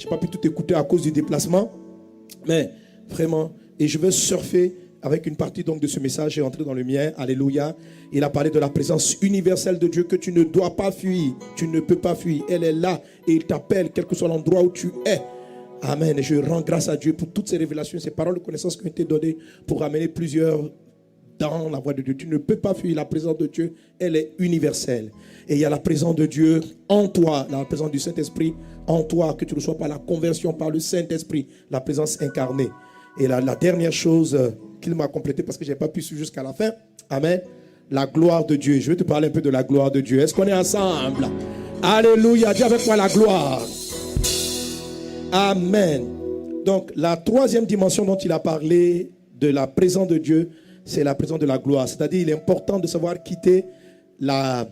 Je n'ai pas pu tout écouter à cause du déplacement. Mais vraiment, et je veux surfer avec une partie donc de ce message et entrer dans le mien. Alléluia. Il a parlé de la présence universelle de Dieu que tu ne dois pas fuir. Tu ne peux pas fuir. Elle est là et il t'appelle, quel que soit l'endroit où tu es. Amen. Et je rends grâce à Dieu pour toutes ces révélations, ces paroles de connaissance qui ont été données pour amener plusieurs dans la voie de Dieu. Tu ne peux pas fuir la présence de Dieu. Elle est universelle. Et il y a la présence de Dieu en toi, la présence du Saint-Esprit en toi, que tu reçois par la conversion, par le Saint-Esprit, la présence incarnée. Et la dernière chose qu'il m'a complété parce que je n'ai pas pu suivre jusqu'à la fin. Amen. La gloire de Dieu. Je vais te parler un peu de la gloire de Dieu. Est-ce qu'on est ensemble? Alléluia. Dis avec moi la gloire. Amen. Donc, la troisième dimension dont il a parlé de la présence de Dieu, c'est la présence de la gloire. C'est-à-dire, il est important de savoir quitter la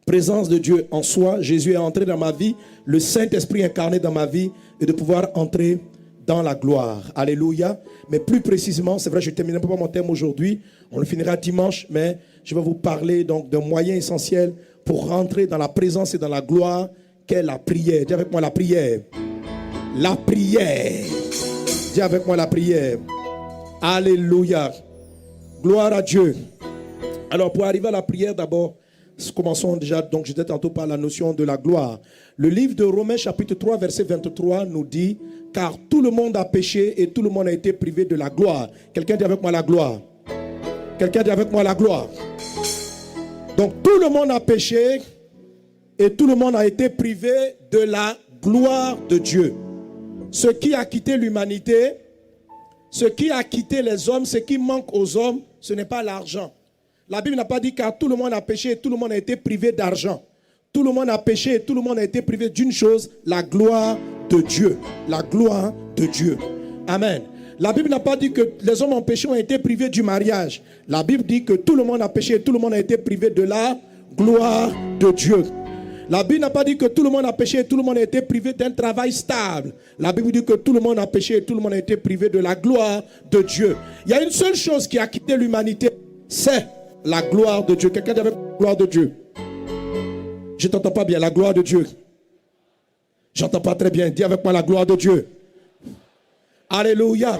présence de Dieu en soi. Jésus est entré dans ma vie, le Saint-Esprit incarné dans ma vie, et de pouvoir entrer dans la gloire. Alléluia. Mais plus précisément, c'est vrai, je ne terminerai pas mon thème aujourd'hui, on le finira dimanche, mais je vais vous parler donc d'un moyen essentiel pour rentrer dans la présence et dans la gloire, qu'est la prière. Dis avec moi la prière. La prière. Dis avec moi la prière. Alléluia. Gloire à Dieu. Alors pour arriver à la prière d'abord, commençons déjà, donc je disais tantôt par la notion de la gloire. Le livre de Romains chapitre 3 verset 23 nous dit, car tout le monde a péché et tout le monde a été privé de la gloire. Quelqu'un dit avec moi la gloire. Quelqu'un dit avec moi la gloire. Donc tout le monde a péché et tout le monde a été privé de la gloire de Dieu. Ce qui a quitté l'humanité, ce qui a quitté les hommes, ce qui manque aux hommes, ce n'est pas l'argent. La Bible n'a pas dit car tout le monde a péché et tout le monde a été privé d'argent. Tout le monde a péché et tout le monde a été privé d'une chose, la gloire de Dieu. La gloire de Dieu. Amen. La Bible n'a pas dit que les hommes en péché ont été privés du mariage. La Bible dit que tout le monde a péché et tout le monde a été privé de la gloire de Dieu. La Bible n'a pas dit que tout le monde a péché et tout le monde a été privé d'un travail stable. La Bible dit que tout le monde a péché et tout le monde a été privé de la gloire de Dieu. Il y a une seule chose qui a quitté l'humanité, c'est la gloire de Dieu. Quelqu'un dit avec la gloire de Dieu. Je ne t'entends pas bien, la gloire de Dieu. J'entends pas très bien. Dis avec moi la gloire de Dieu. Alléluia.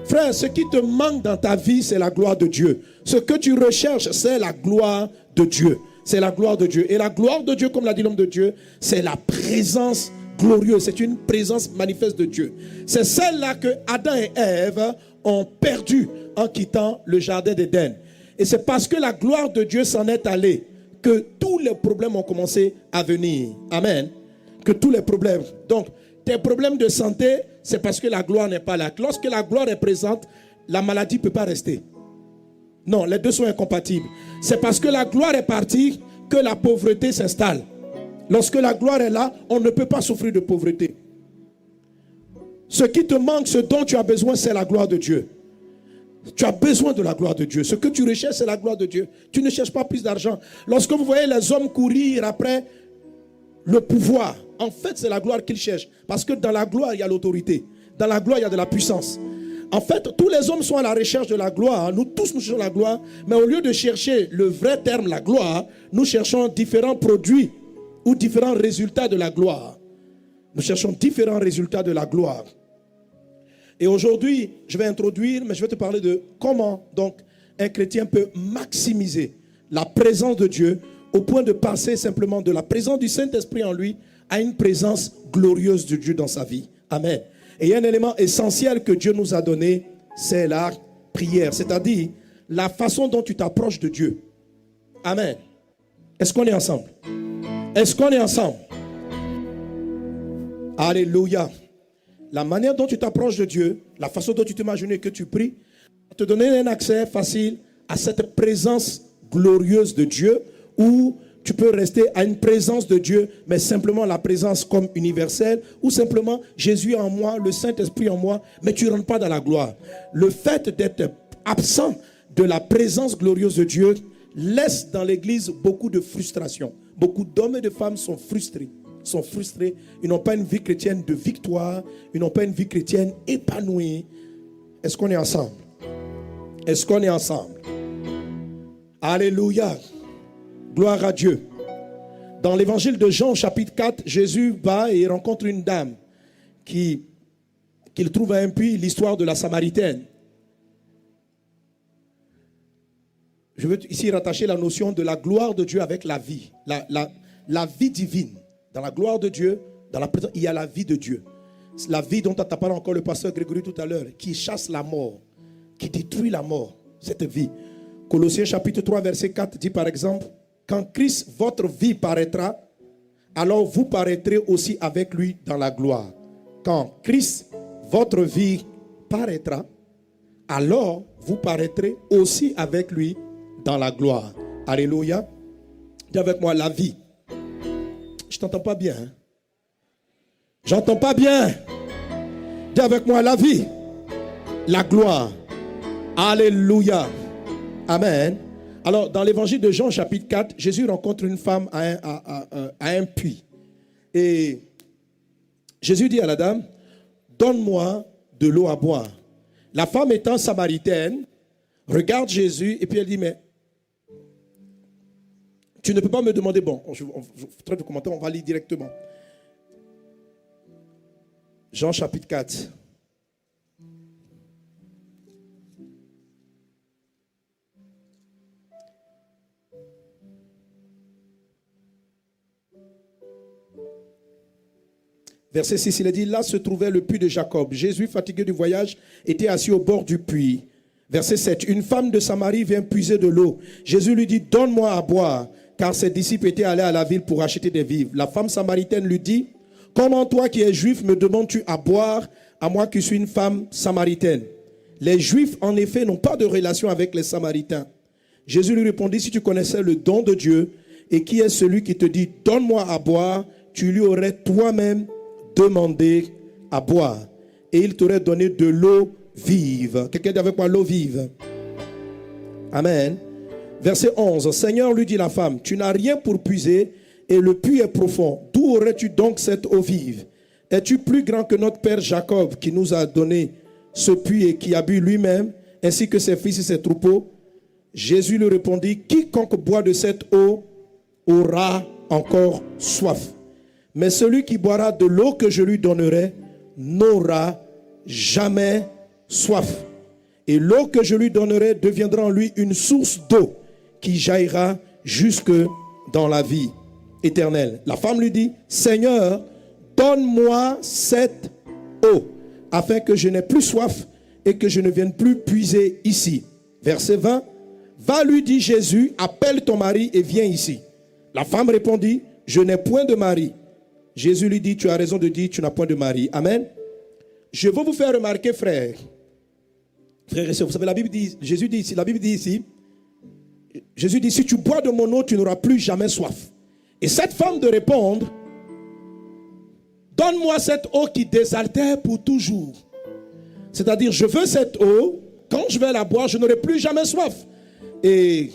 Frère, ce qui te manque dans ta vie, c'est la gloire de Dieu. Ce que tu recherches, c'est la gloire de Dieu. C'est la gloire de Dieu. Et la gloire de Dieu, comme l'a dit l'homme de Dieu, c'est la présence glorieuse. C'est une présence manifeste de Dieu. C'est celle-là que Adam et Ève ont perdu en quittant le jardin d'Éden. Et c'est parce que la gloire de Dieu s'en est allée que tous les problèmes ont commencé à venir. Amen. Que tous les problèmes. Donc, tes problèmes de santé, c'est parce que la gloire n'est pas là. Lorsque la gloire est présente, la maladie ne peut pas rester. Non, les deux sont incompatibles. C'est parce que la gloire est partie que la pauvreté s'installe. Lorsque la gloire est là, on ne peut pas souffrir de pauvreté. Ce qui te manque, ce dont tu as besoin, c'est la gloire de Dieu. Tu as besoin de la gloire de Dieu. Ce que tu recherches, c'est la gloire de Dieu. Tu ne cherches pas plus d'argent. Lorsque vous voyez les hommes courir après le pouvoir, en fait, c'est la gloire qu'ils cherchent. Parce que dans la gloire, il y a l'autorité. Dans la gloire, il y a de la puissance. En fait, tous les hommes sont à la recherche de la gloire. Nous tous, nous cherchons la gloire. Mais au lieu de chercher le vrai terme, la gloire, nous cherchons différents produits ou différents résultats de la gloire. Nous cherchons différents résultats de la gloire. Et aujourd'hui, je vais introduire, mais je vais te parler de comment donc un chrétien peut maximiser la présence de Dieu au point de passer simplement de la présence du Saint-Esprit en lui à une présence glorieuse de Dieu dans sa vie. Amen. Et il y a un élément essentiel que Dieu nous a donné, c'est la prière, c'est-à-dire la façon dont tu t'approches de Dieu. Amen. Est-ce qu'on est ensemble? Est-ce qu'on est ensemble? Alléluia. La manière dont tu t'approches de Dieu, la façon dont tu t'imagines que tu pries, va te donner un accès facile à cette présence glorieuse de Dieu où tu peux rester à une présence de Dieu, mais simplement la présence comme universelle, ou simplement Jésus en moi, le Saint-Esprit en moi, mais tu ne rentres pas dans la gloire. Le fait d'être absent de la présence glorieuse de Dieu laisse dans l'église beaucoup de frustration. Beaucoup d'hommes et de femmes sont frustrés. Ils n'ont pas une vie chrétienne de victoire. Ils n'ont pas une vie chrétienne épanouie. Est-ce qu'on est ensemble? Est-ce qu'on est ensemble? Alléluia. Gloire à Dieu. Dans l'évangile de Jean, chapitre 4, Jésus va et il rencontre une dame. qu'il trouve à un puits l'histoire de la Samaritaine. Je veux ici rattacher la notion de la gloire de Dieu avec la vie. La vie divine. Dans la gloire de Dieu, dans la présence, il y a la vie de Dieu. La vie dont a parlé encore le pasteur Grégory tout à l'heure, qui chasse la mort, qui détruit la mort, cette vie. Colossiens chapitre 3 verset 4 dit par exemple, quand Christ, votre vie paraîtra, alors vous paraîtrez aussi avec lui dans la gloire. Quand Christ, votre vie paraîtra, alors vous paraîtrez aussi avec lui dans la gloire. Alléluia. Dis avec moi, la vie. Je t'entends pas bien. Hein? J'entends pas bien. Dis avec moi, la vie. La gloire. Alléluia. Amen. Alors, dans l'évangile de Jean, chapitre 4, Jésus rencontre une femme à un puits. Et Jésus dit à la dame, donne-moi de l'eau à boire. La femme étant samaritaine, regarde Jésus et puis elle dit, mais tu ne peux pas me demander, bon, je traite de commentaire, on va lire directement. Jean chapitre 4. Verset 6, il a dit, là se trouvait le puits de Jacob. Jésus, fatigué du voyage, était assis au bord du puits. Verset 7, une femme de Samarie vient puiser de l'eau. Jésus lui dit, donne-moi à boire, car ses disciples étaient allés à la ville pour acheter des vivres. La femme samaritaine lui dit, comment toi qui es juif me demandes-tu à boire, à moi qui suis une femme samaritaine? Les juifs, en effet, n'ont pas de relation avec les samaritains. Jésus lui répondit, si tu connaissais le don de Dieu, et qui est celui qui te dit, donne-moi à boire, tu lui aurais toi-même demandé à boire. Et il t'aurait donné de l'eau vive. Quelqu'un dit avec moi, l'eau vive. Amen. Verset 11. Seigneur, lui dit la femme, tu n'as rien pour puiser, et le puits est profond. D'où aurais-tu donc cette eau vive? Es-tu plus grand que notre père Jacob, qui nous a donné ce puits et qui a bu lui-même, ainsi que ses fils et ses troupeaux? Jésus lui répondit, quiconque boit de cette eau aura encore soif. Mais celui qui boira de l'eau que je lui donnerai n'aura jamais soif. Et l'eau que je lui donnerai deviendra en lui une source d'eau qui jaillira jusque dans la vie éternelle. La femme lui dit, Seigneur, donne-moi cette eau, afin que je n'ai plus soif et que je ne vienne plus puiser ici. Verset 20, va, lui dit Jésus, appelle ton mari et viens ici. La femme répondit, je n'ai point de mari. Jésus lui dit, tu as raison de dire, tu n'as point de mari. Amen. Je veux vous faire remarquer, frères et sœurs, vous savez, la Bible dit, Jésus dit ici, la Bible dit ici, Jésus dit, si tu bois de mon eau, tu n'auras plus jamais soif. Et cette femme de répondre, donne-moi cette eau qui désaltère pour toujours. C'est-à-dire, je veux cette eau, quand je vais la boire, je n'aurai plus jamais soif. Et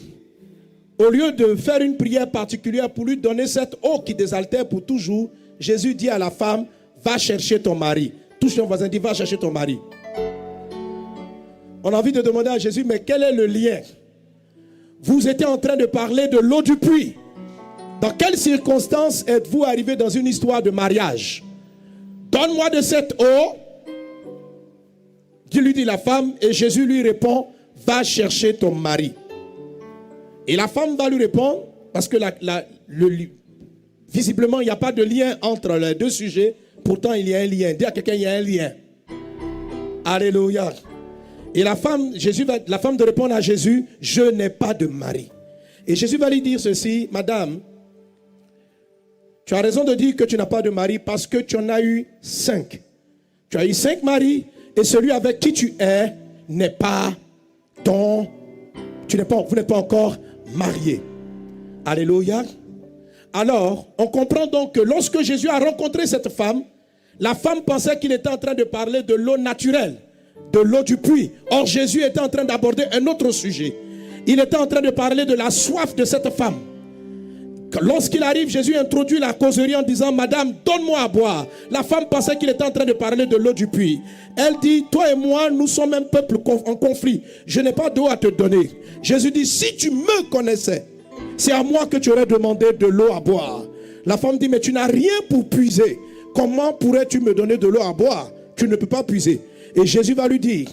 au lieu de faire une prière particulière pour lui donner cette eau qui désaltère pour toujours, Jésus dit à la femme, va chercher ton mari. Touche ton voisin, dit, va chercher ton mari. On a envie de demander à Jésus, mais quel est le lien? Vous étiez en train de parler de l'eau du puits. Dans quelles circonstances êtes-vous arrivé dans une histoire de mariage? Donne-moi de cette eau, lui dit la femme, et Jésus lui répond, va chercher ton mari. Et la femme va lui répondre, parce que visiblement il n'y a pas de lien entre les deux sujets, pourtant il y a un lien. Dis à quelqu'un, il y a un lien. Alléluia. Et la femme de répondre à Jésus, je n'ai pas de mari. Et Jésus va lui dire ceci, madame, tu as raison de dire que tu n'as pas de mari parce que tu en as eu 5. Tu as eu 5 maris et celui avec qui tu es n'est pas ton... vous n'êtes pas encore marié. Alléluia. Alors, on comprend donc que lorsque Jésus a rencontré cette femme, la femme pensait qu'il était en train de parler de l'eau naturelle, de l'eau du puits. Or, Jésus était en train d'aborder un autre sujet. Il était en train de parler de la soif de cette femme. Lorsqu'il arrive, Jésus introduit la causerie en disant, madame, donne-moi à boire. La femme pensait qu'il était en train de parler de l'eau du puits. Elle dit, toi et moi, nous sommes un peuple en conflit. Je n'ai pas d'eau à te donner. Jésus dit, si tu me connaissais, c'est à moi que tu aurais demandé de l'eau à boire. La femme dit, mais tu n'as rien pour puiser. comment pourrais-tu me donner de l'eau à boire? Tu ne peux pas puiser. Et Jésus va lui dire,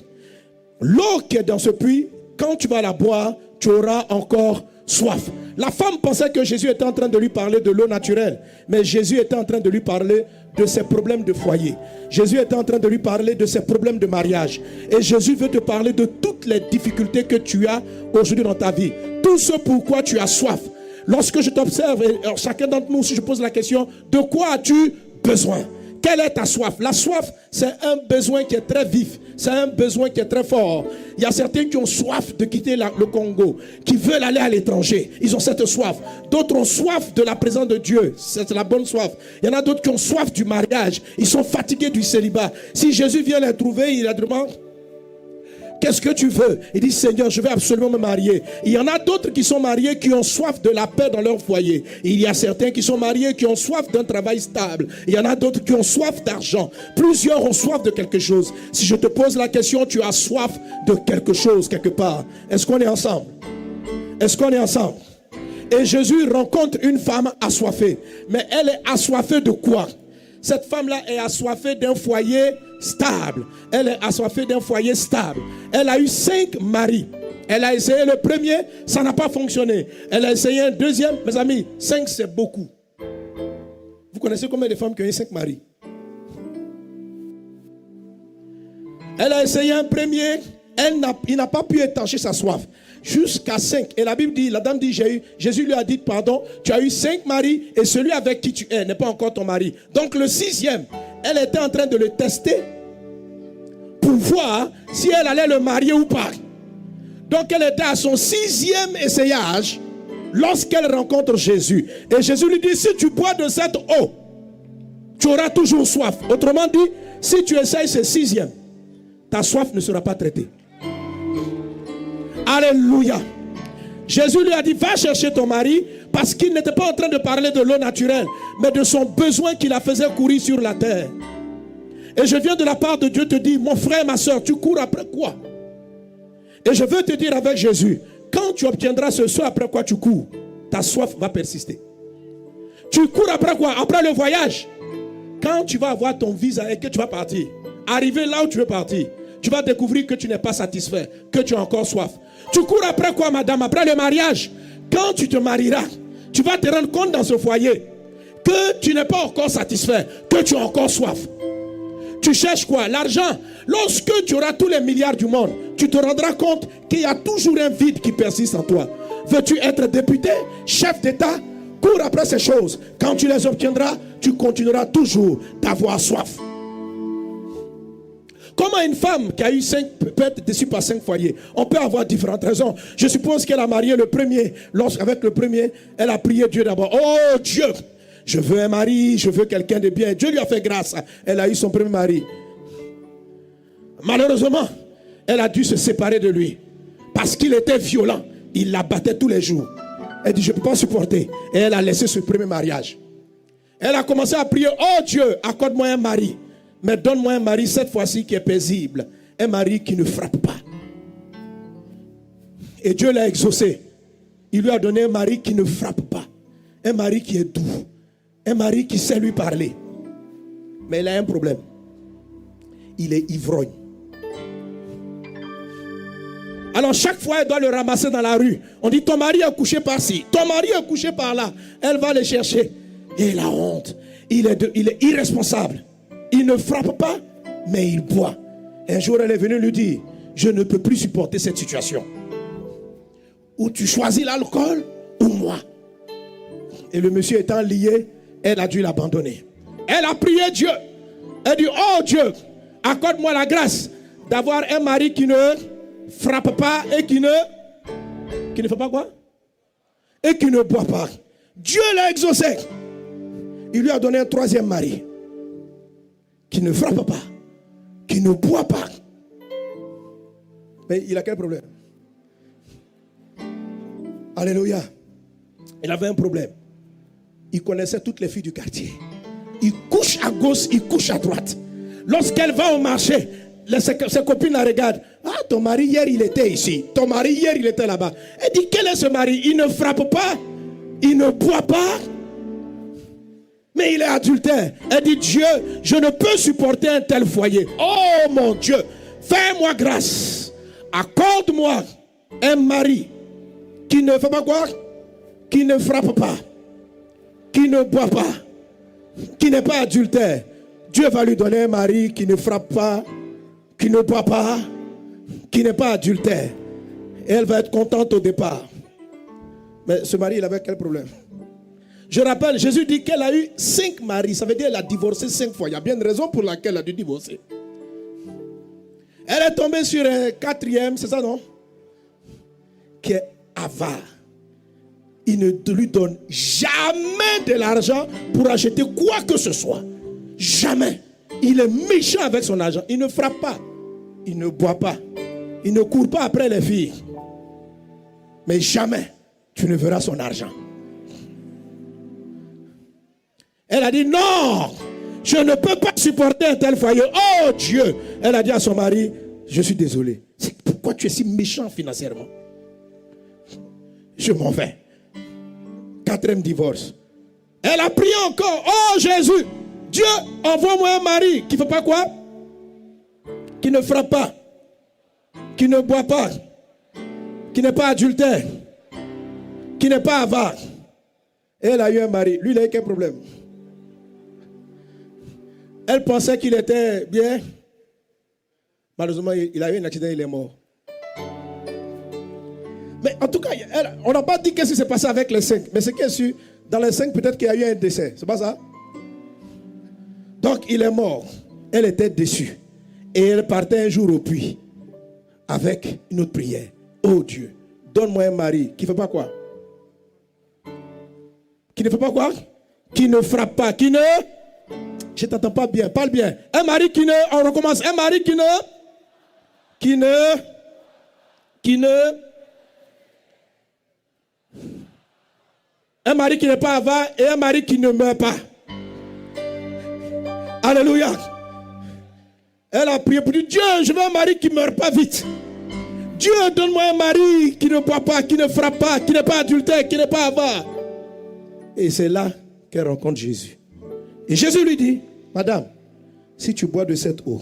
l'eau qui est dans ce puits, quand tu vas la boire, tu auras encore soif. La femme pensait que Jésus était en train de lui parler de l'eau naturelle, mais Jésus était en train de lui parler de ses problèmes de foyer. Jésus était en train de lui parler de ses problèmes de mariage. Et Jésus veut te parler de toutes les difficultés que tu as aujourd'hui dans ta vie. Tout ce pourquoi tu as soif. Lorsque je t'observe, et chacun d'entre nous, si je pose la question, de quoi as-tu besoin? Quelle est ta soif? La soif, c'est un besoin qui est très vif. C'est un besoin qui est très fort. Il y a certains qui ont soif de quitter le Congo, qui veulent aller à l'étranger. Ils ont cette soif. D'autres ont soif de la présence de Dieu. C'est la bonne soif. Il y en a d'autres qui ont soif du mariage. Ils sont fatigués du célibat. Si Jésus vient les trouver, il leur demande, qu'est-ce que tu veux? Il dit, Seigneur, je vais absolument me marier. Il y en a d'autres qui sont mariés, qui ont soif de la paix dans leur foyer. Il y a certains qui sont mariés, qui ont soif d'un travail stable. Il y en a d'autres qui ont soif d'argent. Plusieurs ont soif de quelque chose. Si je te pose la question, tu as soif de quelque chose quelque part. Est-ce qu'on est ensemble? Est-ce qu'on est ensemble? Et Jésus rencontre une femme assoiffée. Mais elle est assoiffée de quoi? Cette femme-là est assoiffée d'un foyer stable. Elle est assoiffée d'un foyer stable. Elle a eu 5 maris. Elle a essayé le premier, ça n'a pas fonctionné. Elle a essayé un deuxième. Mes amis, 5 c'est beaucoup. Vous connaissez combien de femmes qui ont eu 5 maris? Elle a essayé un premier, il n'a pas pu étancher sa soif. Jusqu'à 5. Et la Bible dit, la dame dit, Jésus lui a dit, pardon, tu as eu 5 maris et celui avec qui tu es n'est pas encore ton mari. Donc le 6e, elle était en train de le tester pour voir si elle allait le marier ou pas. Donc elle était à son 6e essayage lorsqu'elle rencontre Jésus. Et Jésus lui dit, si tu bois de cette eau, tu auras toujours soif. Autrement dit, si tu essayes ce 6e, ta soif ne sera pas traitée. Alléluia. Jésus lui a dit, va chercher ton mari, parce qu'il n'était pas en train de parler de l'eau naturelle, mais de son besoin qui la faisait courir sur la terre. Et je viens de la part de Dieu te dire, mon frère, ma soeur, tu cours après quoi? Et je veux te dire avec Jésus, quand tu obtiendras ce après quoi tu cours, ta soif va persister. Tu cours après quoi? Après le voyage. Quand tu vas avoir ton visa et que tu vas partir, arriver là où tu veux partir, tu vas découvrir que tu n'es pas satisfait, que tu as encore soif. Tu cours après quoi, madame? Après le mariage. Quand tu te marieras, tu vas te rendre compte dans ce foyer que tu n'es pas encore satisfait, que tu as encore soif. Tu cherches quoi? L'argent. Lorsque tu auras tous les milliards du monde, tu te rendras compte qu'il y a toujours un vide qui persiste en toi. Veux-tu être député, chef d'État? Cours après ces choses. Quand tu les obtiendras, tu continueras toujours d'avoir soif. Comment une femme qui a eu 5 peut être déçue par 5 foyers? On peut avoir différentes raisons. Je suppose qu'elle a marié le premier. Avec le premier, elle a prié Dieu d'abord. Oh Dieu, je veux un mari, je veux quelqu'un de bien. Dieu lui a fait grâce. Elle a eu son premier mari. Malheureusement, elle a dû se séparer de lui. Parce qu'il était violent. Il la battait tous les jours. Elle dit, je ne peux pas supporter. Et elle a laissé ce premier mariage. Elle a commencé à prier, oh Dieu, accorde-moi un mari. Mais donne-moi un mari cette fois-ci qui est paisible. Un mari qui ne frappe pas. Et Dieu l'a exaucé. Il lui a donné un mari qui ne frappe pas. Un mari qui est doux. Un mari qui sait lui parler. Mais il a un problème. Il est ivrogne. Alors chaque fois, elle doit le ramasser dans la rue. On dit, ton mari est couché par-ci. Ton mari est couché par-là. Elle va le chercher. Et il a honte. Il est irresponsable. Il ne frappe pas, mais il boit. Un jour, elle est venue lui dire, je ne peux plus supporter cette situation. Ou tu choisis l'alcool, ou moi. Et le monsieur étant lié, elle a dû l'abandonner. Elle a prié Dieu. Elle dit, oh Dieu, accorde-moi la grâce d'avoir un mari qui ne frappe pas et qui ne fait pas quoi? Et qui ne boit pas. Dieu l'a exaucé. Il lui a donné un 3e mari. Qui ne frappe pas, qui ne boit pas. Mais il a quel problème? Alléluia. Il avait un problème. Il connaissait toutes les filles du quartier. Il couche à gauche, il couche à droite. Lorsqu'elle va au marché, ses copines la regardent. Ah, ton mari hier il était ici. Ton mari hier il était là-bas. Elle dit, quel est ce mari? Il ne frappe pas, il ne boit pas. Mais il est adultère. Elle dit, Dieu, je ne peux supporter un tel foyer. Oh mon Dieu, fais-moi grâce. Accorde-moi un mari qui ne fait pas quoi? Qui ne frappe pas, qui ne boit pas, qui n'est pas adultère. Dieu va lui donner un mari qui ne frappe pas, qui ne boit pas, qui n'est pas adultère. Et elle va être contente au départ. Mais ce mari, il avait quel problème? Je rappelle, Jésus dit qu'elle a eu 5 maris. Ça veut dire qu'elle a divorcé 5 fois. Il y a bien une raison pour laquelle elle a dû divorcer. Elle est tombée sur un 4e, c'est ça non? Qui est avare. Il ne lui donne jamais de l'argent pour acheter quoi que ce soit. Jamais. Il est méchant avec son argent. Il ne frappe pas. Il ne boit pas. Il ne court pas après les filles. Mais jamais tu ne verras son argent. Elle a dit non, je ne peux pas supporter un tel foyer. Oh Dieu. Elle a dit à son mari, je suis désolé. Pourquoi tu es si méchant financièrement? Je m'en vais. 4e divorce. Elle a prié encore. Oh Jésus, Dieu, envoie-moi un mari qui ne fait pas quoi? Qui ne frappe pas, qui ne boit pas, qui n'est pas adultère, qui n'est pas avare. Elle a eu un mari. Lui, il a eu quel problème? Elle pensait qu'il était bien. Malheureusement, il a eu un accident, il est mort. Mais en tout cas, on n'a pas dit qu'est-ce qui s'est passé avec les 5. Mais ce qui est sûr, dans les 5, peut-être qu'il y a eu un décès. C'est pas ça? Donc, il est mort. Elle était déçue. Et elle partait un jour au puits avec une autre prière. Oh Dieu, donne-moi un mari qui ne fait pas quoi? Qui ne fait pas quoi? Qui ne frappe pas, qui ne... Je ne t'entends pas bien, parle bien. Un mari qui ne... On recommence. Un mari qui ne... Un mari qui n'est pas avare et un mari qui ne meurt pas. Alléluia. Elle a prié pour dire, Dieu, je veux un mari qui ne meurt pas vite. Dieu, donne-moi un mari qui ne boit pas, qui ne frappe pas, qui n'est pas adultère, qui n'est pas avare. Et c'est là qu'elle rencontre Jésus. Et Jésus lui dit, Madame, si tu bois de cette eau,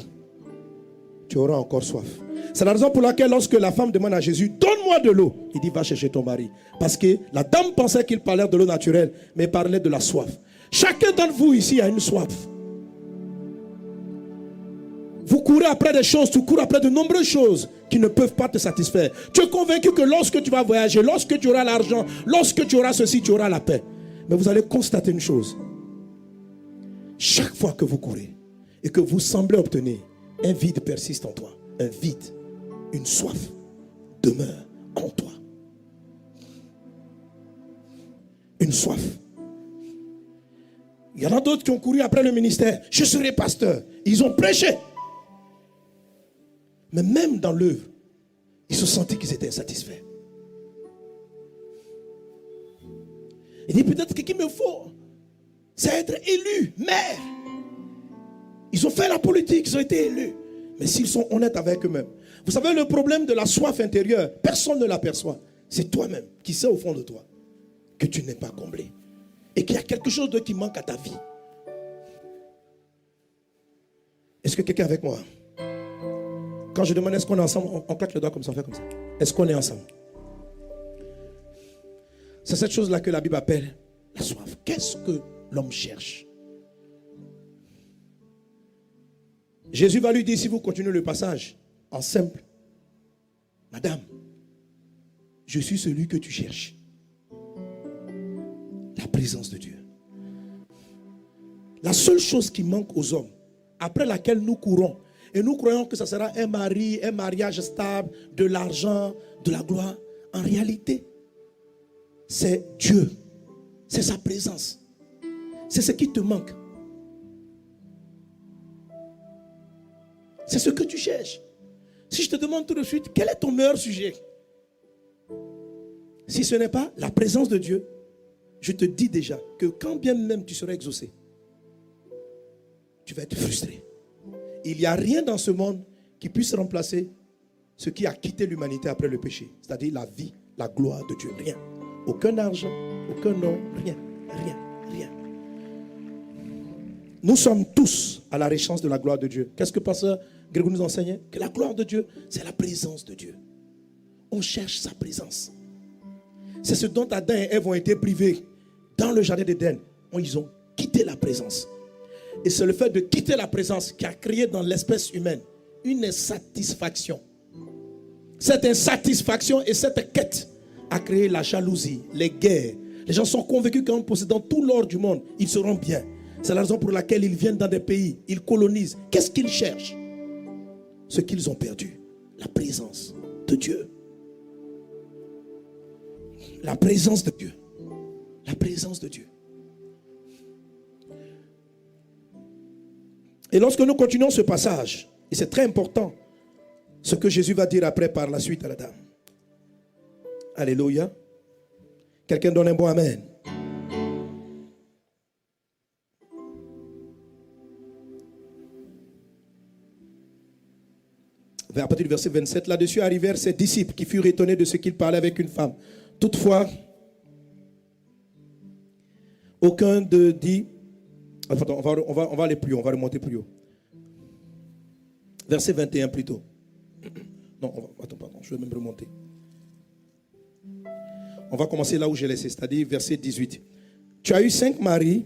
tu auras encore soif. C'est la raison pour laquelle lorsque la femme demande à Jésus, donne-moi de l'eau, il dit, va chercher ton mari. Parce que la dame pensait qu'il parlait de l'eau naturelle, mais parlait de la soif. Chacun d'entre vous ici a une soif. Vous courez après des choses, tu cours après de nombreuses choses qui ne peuvent pas te satisfaire. Tu es convaincu que lorsque tu vas voyager, lorsque tu auras l'argent, lorsque tu auras ceci, tu auras la paix. Mais vous allez constater une chose. Chaque fois que vous courez et que vous semblez obtenir, un vide persiste en toi. Un vide, une soif demeure en toi. Une soif. Il y en a d'autres qui ont couru après le ministère. Je serai pasteur. Ils ont prêché. Mais même dans l'œuvre, ils se sentaient qu'ils étaient insatisfaits. Il dit peut-être que qu'il me faut, c'est être élu, maire. Ils ont fait la politique, ils ont été élus. Mais s'ils sont honnêtes avec eux-mêmes. Vous savez, le problème de la soif intérieure, personne ne l'aperçoit. C'est toi-même qui sais au fond de toi que tu n'es pas comblé. Et qu'il y a quelque chose qui manque à ta vie. Est-ce que quelqu'un est avec moi? Quand je demande est-ce qu'on est ensemble, on claque le doigt comme ça, on fait comme ça. Est-ce qu'on est ensemble? C'est cette chose-là que la Bible appelle la soif. Qu'est-ce que l'homme cherche? Jésus va lui dire, si vous continuez le passage en simple, Madame, je suis celui que tu cherches. La présence de Dieu. La seule chose qui manque aux hommes, après laquelle nous courons, et nous croyons que ça sera un mari, un mariage stable, de l'argent, de la gloire. En réalité, c'est Dieu. C'est sa présence. C'est ce qui te manque. C'est ce que tu cherches. Si je te demande tout de suite, quel est ton meilleur sujet? Si ce n'est pas la présence de Dieu, je te dis déjà que quand bien même tu seras exaucé, tu vas être frustré. Il n'y a rien dans ce monde qui puisse remplacer ce qui a quitté l'humanité après le péché. C'est-à-dire la vie, la gloire de Dieu. Rien. Aucun argent, aucun nom, rien. Rien. Rien. Nous sommes tous à la recherche de la gloire de Dieu. Qu'est-ce que pasteur Grégory nous enseignait? Que la gloire de Dieu, c'est la présence de Dieu. On cherche sa présence. C'est ce dont Adam et Ève ont été privés dans le jardin d'Éden. Ils ont quitté la présence. Et c'est le fait de quitter la présence qui a créé dans l'espèce humaine une insatisfaction. Cette insatisfaction et cette quête a créé la jalousie, les guerres. Les gens sont convaincus qu'en possédant tout l'or du monde, ils seront bien. C'est la raison pour laquelle ils viennent dans des pays, ils colonisent. Qu'est-ce qu'ils cherchent? Ce qu'ils ont perdu, la présence de Dieu. La présence de Dieu. La présence de Dieu. Et lorsque nous continuons ce passage, et c'est très important, ce que Jésus va dire après par la suite à la dame. Alléluia. Quelqu'un donne un bon amen. À partir du verset 27, là-dessus arrivèrent ses disciples qui furent étonnés de ce qu'il parlait avec une femme. Toutefois, aucun d'eux dit... Attends, on va aller plus haut, on va remonter plus haut. Verset 21 plutôt. Non, pardon, je vais même remonter. On va commencer là où j'ai laissé, c'est-à-dire verset 18. Tu as eu 5 maris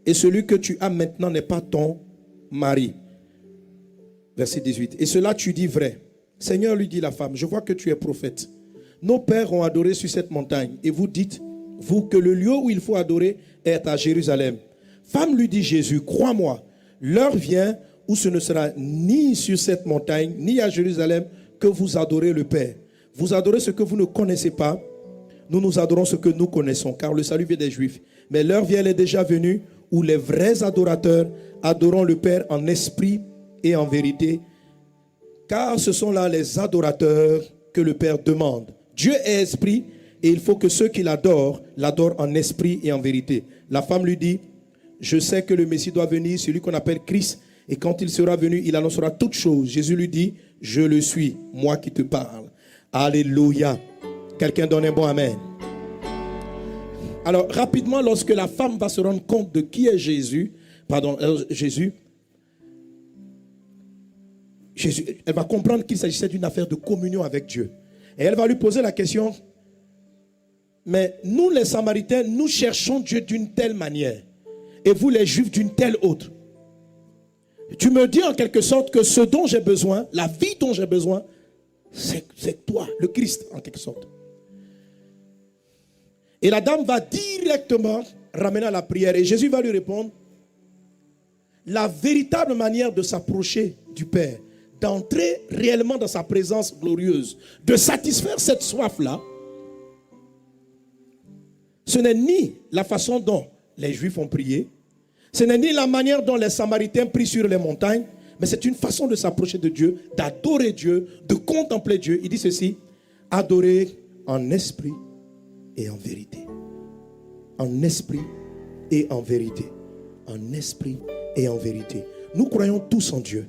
et celui que tu as maintenant n'est pas ton mari. Verset 18. Et cela tu dis vrai. Seigneur, lui dit la femme, je vois que tu es prophète. Nos pères ont adoré sur cette montagne et vous dites, vous, que le lieu où il faut adorer est à Jérusalem. Femme, lui dit Jésus, crois-moi, l'heure vient où ce ne sera ni sur cette montagne, ni à Jérusalem que vous adorez le Père. Vous adorez ce que vous ne connaissez pas. Nous adorons ce que nous connaissons, car le salut vient des Juifs. Mais l'heure vient, elle est déjà venue, où les vrais adorateurs adoreront le Père en esprit et en vérité, car ce sont là les adorateurs que le Père demande. Dieu est esprit, et il faut que ceux qui l'adorent en esprit et en vérité. La femme lui dit, je sais que le Messie doit venir, celui qu'on appelle Christ, et quand il sera venu, il annoncera toutes choses. Jésus lui dit, je le suis, moi qui te parle. Alléluia. Quelqu'un donne un bon amen. Alors, rapidement, lorsque la femme va se rendre compte de qui est Jésus, elle va comprendre qu'il s'agissait d'une affaire de communion avec Dieu. Et elle va lui poser la question, mais nous les Samaritains, nous cherchons Dieu d'une telle manière, et vous les Juifs d'une telle autre. Tu me dis en quelque sorte que ce dont j'ai besoin, la vie dont j'ai besoin, c'est toi, le Christ en quelque sorte. Et la dame va directement ramener à la prière. Et Jésus va lui répondre, la véritable manière de s'approcher du Père, d'entrer réellement dans sa présence glorieuse, de satisfaire cette soif-là, ce n'est ni la façon dont les Juifs ont prié, ce n'est ni la manière dont les Samaritains prient sur les montagnes, mais c'est une façon de s'approcher de Dieu, d'adorer Dieu, de contempler Dieu. Il dit ceci, adorer en esprit et en vérité. En esprit et en vérité. En esprit et en vérité. Nous croyons tous en Dieu.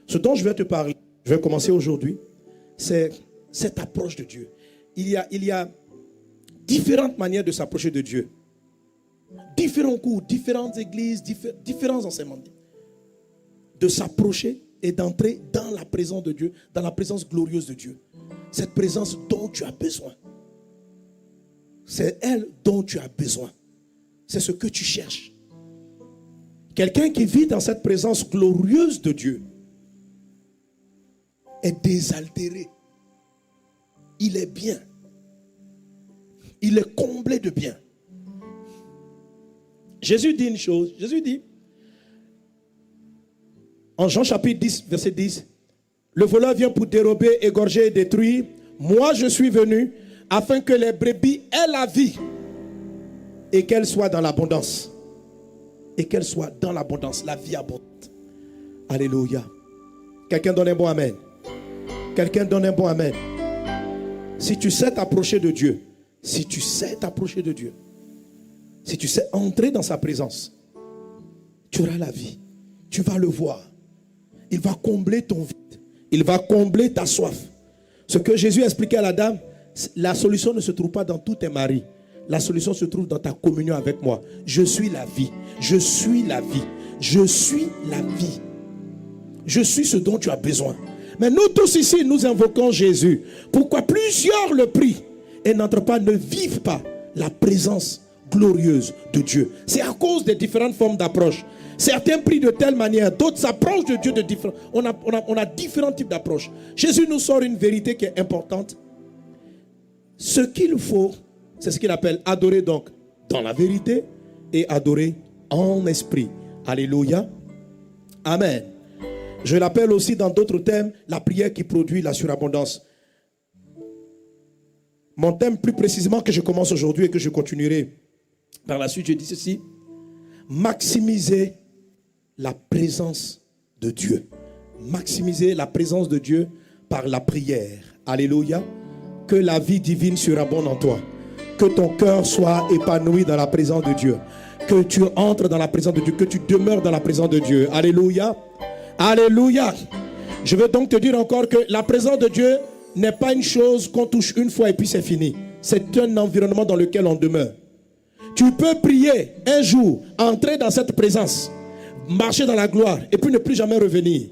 Ce dont je vais te parler, je vais commencer aujourd'hui, c'est cette approche de Dieu. Il y a différentes manières de s'approcher de Dieu. Différents cours, différentes églises, différents enseignements. De s'approcher et d'entrer dans la présence de Dieu, dans la présence glorieuse de Dieu. Cette présence dont tu as besoin. C'est elle dont tu as besoin. C'est ce que tu cherches. Quelqu'un qui vit dans cette présence glorieuse de Dieu est désaltéré. Il est bien. Il est comblé de bien. Jésus dit une chose. Jésus dit, en Jean chapitre 10, verset 10, le voleur vient pour dérober, égorger et détruire. Moi, je suis venu afin que les brebis aient la vie et qu'elles soient dans l'abondance. Et qu'elles soient dans l'abondance, la vie abondante. Alléluia. Quelqu'un donne un bon amen. Quelqu'un donne un bon amen. Si tu sais t'approcher de Dieu, si tu sais t'approcher de Dieu, si tu sais entrer dans sa présence, tu auras la vie. Tu vas le voir. Il va combler ton vide. Il va combler ta soif. Ce que Jésus a expliqué à la dame, la solution ne se trouve pas dans tous tes maris. La solution se trouve dans ta communion avec moi. Je suis la vie. Je suis la vie. Je suis la vie. Je suis ce dont tu as besoin. Mais nous tous ici, nous invoquons Jésus. Pourquoi plusieurs le prient et n'entrent pas, ne vivent pas la présence glorieuse de Dieu? C'est à cause des différentes formes d'approche. Certains prient de telle manière, d'autres s'approchent de Dieu de différentes. On a différents types d'approches. Jésus nous sort une vérité qui est importante. Ce qu'il faut, c'est ce qu'il appelle adorer donc dans la vérité et adorer en esprit. Alléluia. Amen. Je l'appelle aussi dans d'autres thèmes, la prière qui produit la surabondance. Mon thème plus précisément que je commence aujourd'hui et que je continuerai par la suite, je dis ceci: maximiser la présence de Dieu. Maximiser la présence de Dieu par la prière. Alléluia. Que la vie divine surabonde en toi. Que ton cœur soit épanoui dans la présence de Dieu. Que tu entres dans la présence de Dieu. Que tu demeures dans la présence de Dieu. Alléluia. Alléluia. Je veux donc te dire encore que la présence de Dieu n'est pas une chose qu'on touche une fois et puis c'est fini. C'est un environnement dans lequel on demeure. Tu peux prier un jour, entrer dans cette présence, marcher dans la gloire et puis ne plus jamais revenir.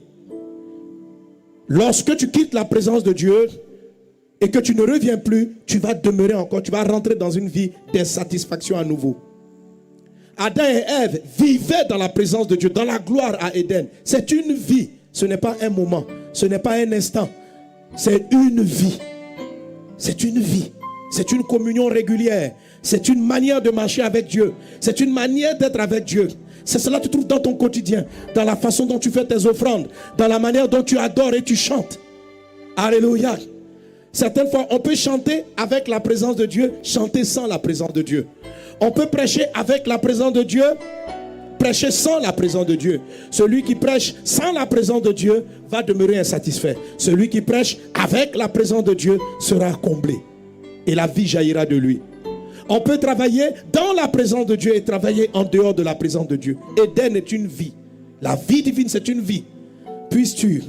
Lorsque tu quittes la présence de Dieu et que tu ne reviens plus, tu vas demeurer encore, tu vas rentrer dans une vie d'insatisfaction à nouveau. Adam et Ève vivaient dans la présence de Dieu, dans la gloire à Éden. C'est une vie, ce n'est pas un moment, ce n'est pas un instant, c'est une vie. C'est une vie, c'est une communion régulière, c'est une manière de marcher avec Dieu, c'est une manière d'être avec Dieu. C'est cela que tu trouves dans ton quotidien, dans la façon dont tu fais tes offrandes, dans la manière dont tu adores et tu chantes. Alléluia. Certaines fois, on peut chanter avec la présence de Dieu, chanter sans la présence de Dieu. On peut prêcher avec la présence de Dieu, prêcher sans la présence de Dieu. Celui qui prêche sans la présence de Dieu va demeurer insatisfait. Celui qui prêche avec la présence de Dieu sera comblé. Et la vie jaillira de lui. On peut travailler dans la présence de Dieu et travailler en dehors de la présence de Dieu. Éden est une vie. La vie divine, c'est une vie. Puisses-tu,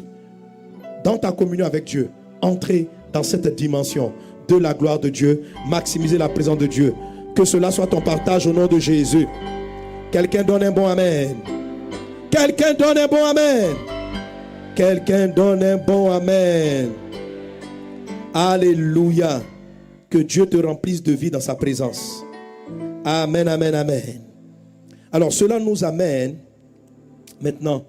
dans ta communion avec Dieu, entrer dans cette dimension de la gloire de Dieu, maximiser la présence de Dieu. Que cela soit ton partage au nom de Jésus. Quelqu'un donne un bon amen. Quelqu'un donne un bon amen. Quelqu'un donne un bon amen. Alléluia. Que Dieu te remplisse de vie dans sa présence. Amen, amen, amen. Alors cela nous amène maintenant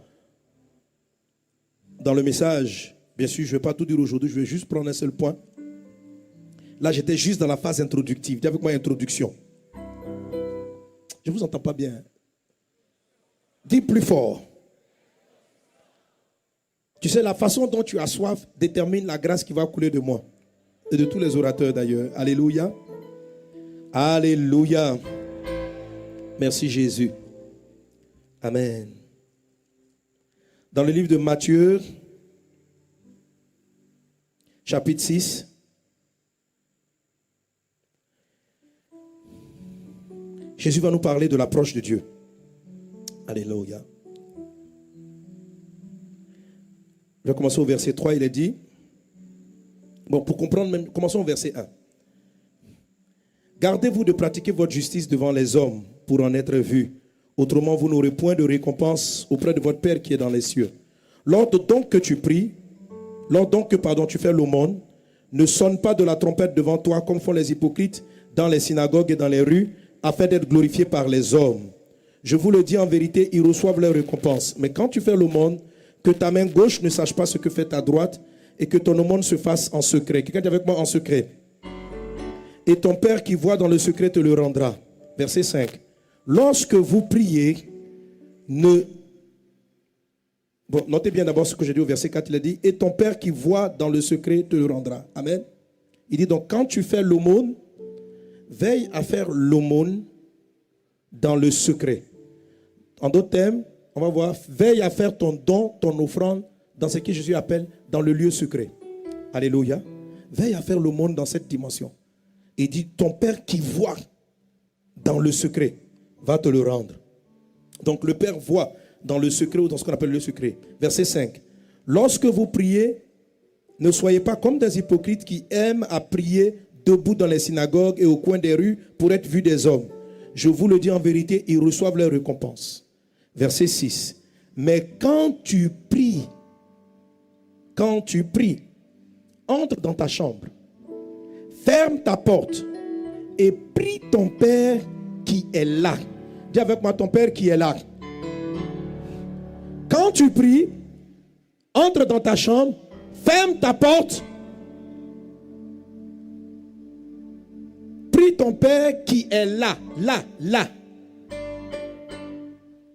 dans le message. Bien sûr, je ne vais pas tout dire aujourd'hui, je vais juste prendre un seul point. Là, j'étais juste dans la phase introductive. Dis avec moi, introduction. Je ne vous entends pas bien. Dis plus fort. Tu sais, la façon dont tu as soif détermine la grâce qui va couler de moi. Et de tous les orateurs d'ailleurs. Alléluia. Alléluia. Merci Jésus. Amen. Dans le livre de Matthieu, chapitre 6. Jésus va nous parler de l'approche de Dieu. Alléluia. Je vais commencer au verset 3, il est dit. Bon, pour comprendre, même, commençons au verset 1. Gardez-vous de pratiquer votre justice devant les hommes pour en être vus. Autrement, vous n'aurez point de récompense auprès de votre Père qui est dans les cieux. Lors donc que tu pries, tu fais l'aumône, ne sonne pas de la trompette devant toi comme font les hypocrites dans les synagogues et dans les rues, afin d'être glorifiés par les hommes. Je vous le dis en vérité, ils reçoivent leur récompense. Mais quand tu fais l'aumône, que ta main gauche ne sache pas ce que fait ta droite, et que ton aumône se fasse en secret. Quelqu'un dit avec moi en secret. Et ton Père qui voit dans le secret te le rendra. Verset 5. Lorsque vous priez, notez bien d'abord ce que j'ai dit au verset 4. Il a dit, et ton Père qui voit dans le secret te le rendra. Amen. Il dit donc, quand tu fais l'aumône, veille à faire l'aumône dans le secret. En d'autres termes, on va voir, veille à faire ton don, ton offrande, dans ce que Jésus appelle dans le lieu secret. Alléluia. Veille à faire l'aumône dans cette dimension. Il dit, ton Père qui voit dans le secret va te le rendre. Donc le Père voit dans le secret ou dans ce qu'on appelle le secret. Verset 5. Lorsque vous priez, ne soyez pas comme des hypocrites qui aiment à prier debout dans les synagogues et au coin des rues pour être vus des hommes. Je vous le dis en vérité, ils reçoivent leur récompense. Verset 6. Mais quand tu pries, entre dans ta chambre, ferme ta porte et prie ton Père qui est là. Dis avec moi, ton Père qui est là. Quand tu pries, entre dans ta chambre, ferme ta porte, prie ton Père qui est là, là.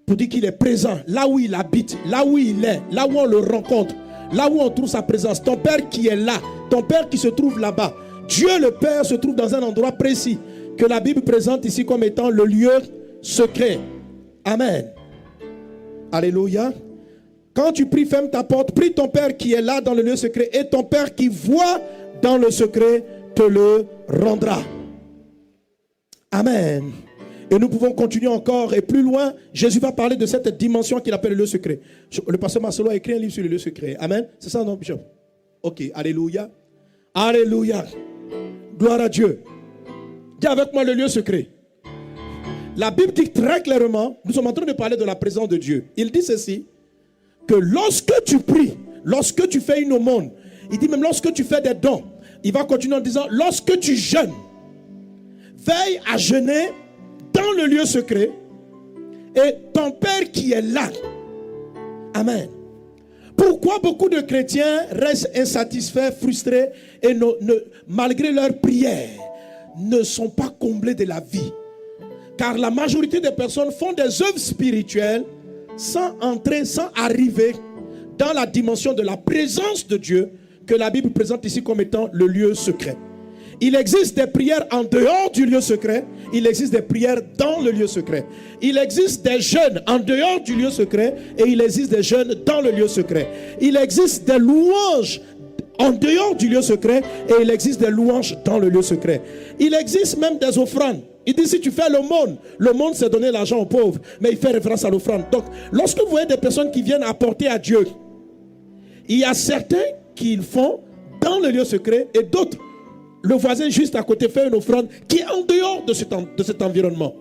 Pour dire qu'il est présent, là où il habite, là où il est, là où on le rencontre, là où on trouve sa présence. Ton Père qui est là, ton Père qui se trouve là-bas. Dieu le Père se trouve dans un endroit précis que la Bible présente ici comme étant le lieu secret. Amen. Alléluia. Quand tu pries, ferme ta porte, prie ton Père qui est là dans le lieu secret, et ton Père qui voit dans le secret te le rendra. Amen. Et nous pouvons continuer encore et plus loin. Jésus va parler de cette dimension qu'il appelle le lieu secret. Le pasteur Marcelo a écrit un livre sur le lieu secret. Amen. C'est ça, non, Bishop? Ok, alléluia. Alléluia. Gloire à Dieu. Dis avec moi le lieu secret. La Bible dit très clairement, nous sommes en train de parler de la présence de Dieu. Il dit ceci, que lorsque tu pries, lorsque tu fais une aumône, il dit même lorsque tu fais des dons, il va continuer en disant, lorsque tu jeûnes, veille à jeûner dans le lieu secret, et ton Père qui est là. Amen. Pourquoi beaucoup de chrétiens restent insatisfaits, frustrés, et malgré leurs prières, ne sont pas comblés de la vie? Car la majorité des personnes font des œuvres spirituelles sans entrer, sans arriver dans la dimension de la présence de Dieu que la Bible présente ici comme étant le lieu secret. Il existe des prières en dehors du lieu secret. Il existe des prières dans le lieu secret. Il existe des jeûnes en dehors du lieu secret. Et il existe des jeûnes dans le lieu secret. Il existe des louanges en dehors du lieu secret. Et il existe des louanges dans le lieu secret. Il existe même des offrandes. Il dit si tu fais l'aumône c'est donner l'argent aux pauvres. Mais il fait référence à l'offrande. Donc lorsque vous voyez des personnes qui viennent apporter à Dieu, il y a certains qui le font dans le lieu secret et d'autres, le voisin juste à côté fait une offrande qui est en dehors de cet environnement.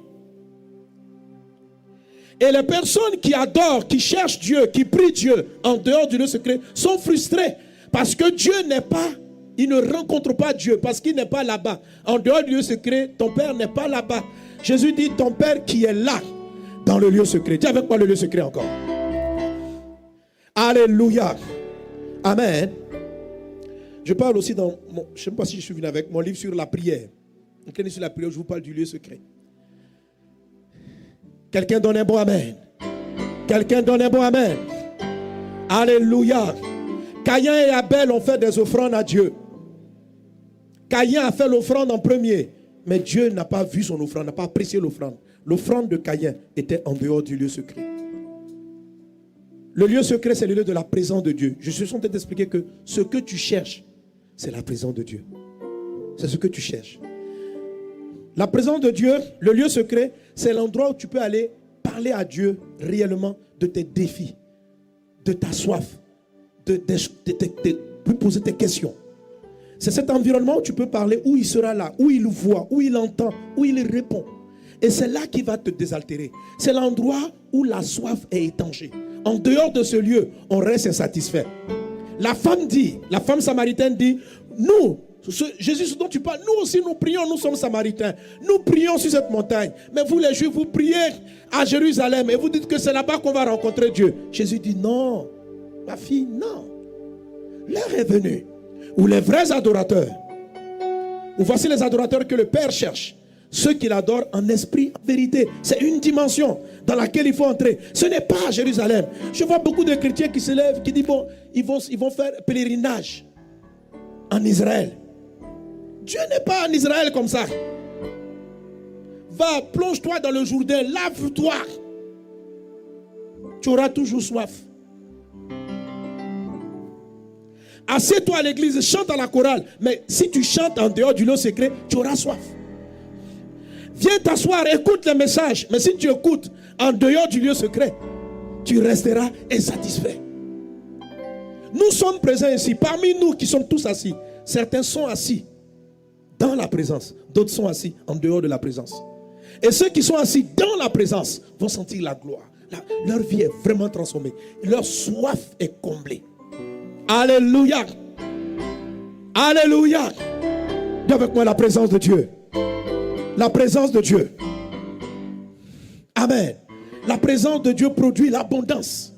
Et les personnes qui adorent, qui cherchent Dieu, qui prient Dieu en dehors du lieu secret sont frustrées parce que Dieu n'est pas, ils ne rencontrent pas Dieu parce qu'il n'est pas là-bas. En dehors du lieu secret, ton Père n'est pas là-bas. Jésus dit ton Père qui est là dans le lieu secret. Dis avec moi le lieu secret encore. Alléluia. Amen. Je parle aussi dans mon, je ne sais pas si je suis venu avec mon livre sur la prière. Donc, sur la prière, je vous parle du lieu secret. Quelqu'un donne un bon amen. Quelqu'un donne un bon amen. Alléluia. Caïn et Abel ont fait des offrandes à Dieu. Caïn a fait l'offrande en premier, mais Dieu n'a pas vu son offrande, n'a pas apprécié l'offrande. L'offrande de Caïn était en dehors du lieu secret. Le lieu secret, c'est le lieu de la présence de Dieu. Je suis en train d'expliquer que ce que tu cherches, c'est la présence de Dieu. C'est ce que tu cherches. La présence de Dieu, le lieu secret, c'est l'endroit où tu peux aller parler à Dieu réellement de tes défis, de ta soif, de poser tes questions. C'est cet environnement où tu peux parler, où il sera là, où il voit, où il entend, où il répond. Et c'est là qu'il va te désaltérer. C'est l'endroit où la soif est étanchée. En dehors de ce lieu, on reste insatisfait. La femme samaritaine dit, nous, Jésus ce dont tu parles, nous aussi nous prions, nous sommes samaritains. Nous prions sur cette montagne. Mais vous les Juifs, vous priez à Jérusalem et vous dites que c'est là-bas qu'on va rencontrer Dieu. Jésus dit non, ma fille, non. L'heure est venue où les vrais adorateurs, où voici les adorateurs que le Père cherche. Ceux qui l'adorent en esprit, en vérité. C'est une dimension dans laquelle il faut entrer. Ce n'est pas à Jérusalem. Je vois beaucoup de chrétiens qui se lèvent, qui disent, bon, ils vont faire pèlerinage en Israël. Dieu n'est pas en Israël comme ça. Va, plonge-toi dans le Jourdain, lave-toi. Tu auras toujours soif. Assieds-toi à l'église, chante à la chorale. Mais si tu chantes en dehors du lieu secret, tu auras soif. Viens t'asseoir, écoute les messages. Mais si tu écoutes en dehors du lieu secret, tu resteras insatisfait. Nous sommes présents ici. Parmi nous qui sommes tous assis, certains sont assis dans la présence. D'autres sont assis en dehors de la présence. Et ceux qui sont assis dans la présence vont sentir la gloire, Leur vie est vraiment transformée. Leur soif est comblée. Alléluia. Alléluia. Dis avec moi la présence de Dieu. La présence de Dieu. Amen. La présence de Dieu produit l'abondance.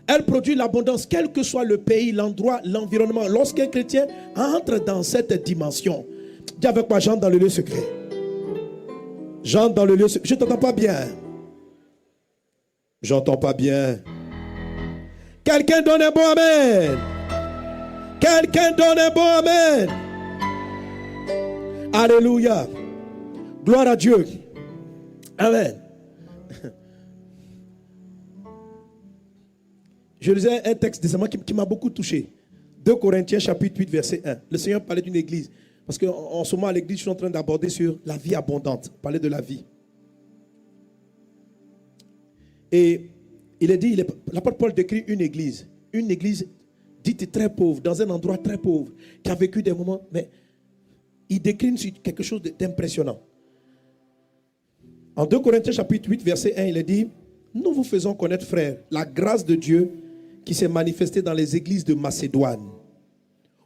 Elle produit l'abondance, quel que soit le pays, l'endroit, l'environnement. Lorsqu'un chrétien entre dans cette dimension, dis avec moi, j'entre dans le lieu secret. J'entre dans le lieu secret. Je ne t'entends pas bien. J'entends pas bien. Quelqu'un donne un bon amen. Quelqu'un donne un bon amen. Alléluia. Gloire à Dieu. Amen. Je lisais un texte récemment qui m'a beaucoup touché. 2 Corinthiens chapitre 8 verset 1. Le Seigneur parlait d'une église. Parce qu'en ce moment à l'église, je suis en train d'aborder sur la vie abondante. Parler de la vie. Et il est dit, l'apôtre Paul décrit une église dite très pauvre, dans un endroit très pauvre, qui a vécu des moments, mais il décrit quelque chose d'impressionnant. En 2 Corinthiens chapitre 8 verset 1, il est dit, nous vous faisons connaître, frères, la grâce de Dieu qui s'est manifestée dans les églises de Macédoine,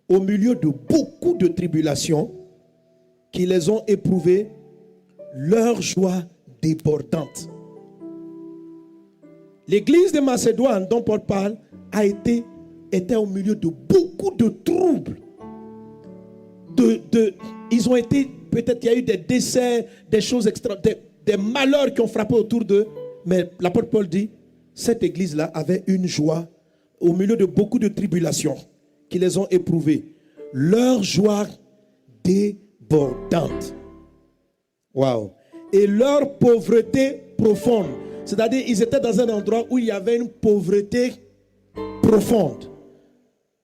au milieu de beaucoup de tribulations qui les ont éprouvées, leur joie débordante. L'église de Macédoine dont Paul parle était au milieu de beaucoup de troubles. Ils ont été, peut-être il y a eu des décès, des choses des malheurs qui ont frappé autour d'eux. Mais l'apôtre Paul dit, cette église-là avait une joie au milieu de beaucoup de tribulations qui les ont éprouvées. Leur joie débordante. Waouh. Et leur pauvreté profonde. C'est-à-dire, ils étaient dans un endroit où il y avait une pauvreté profonde.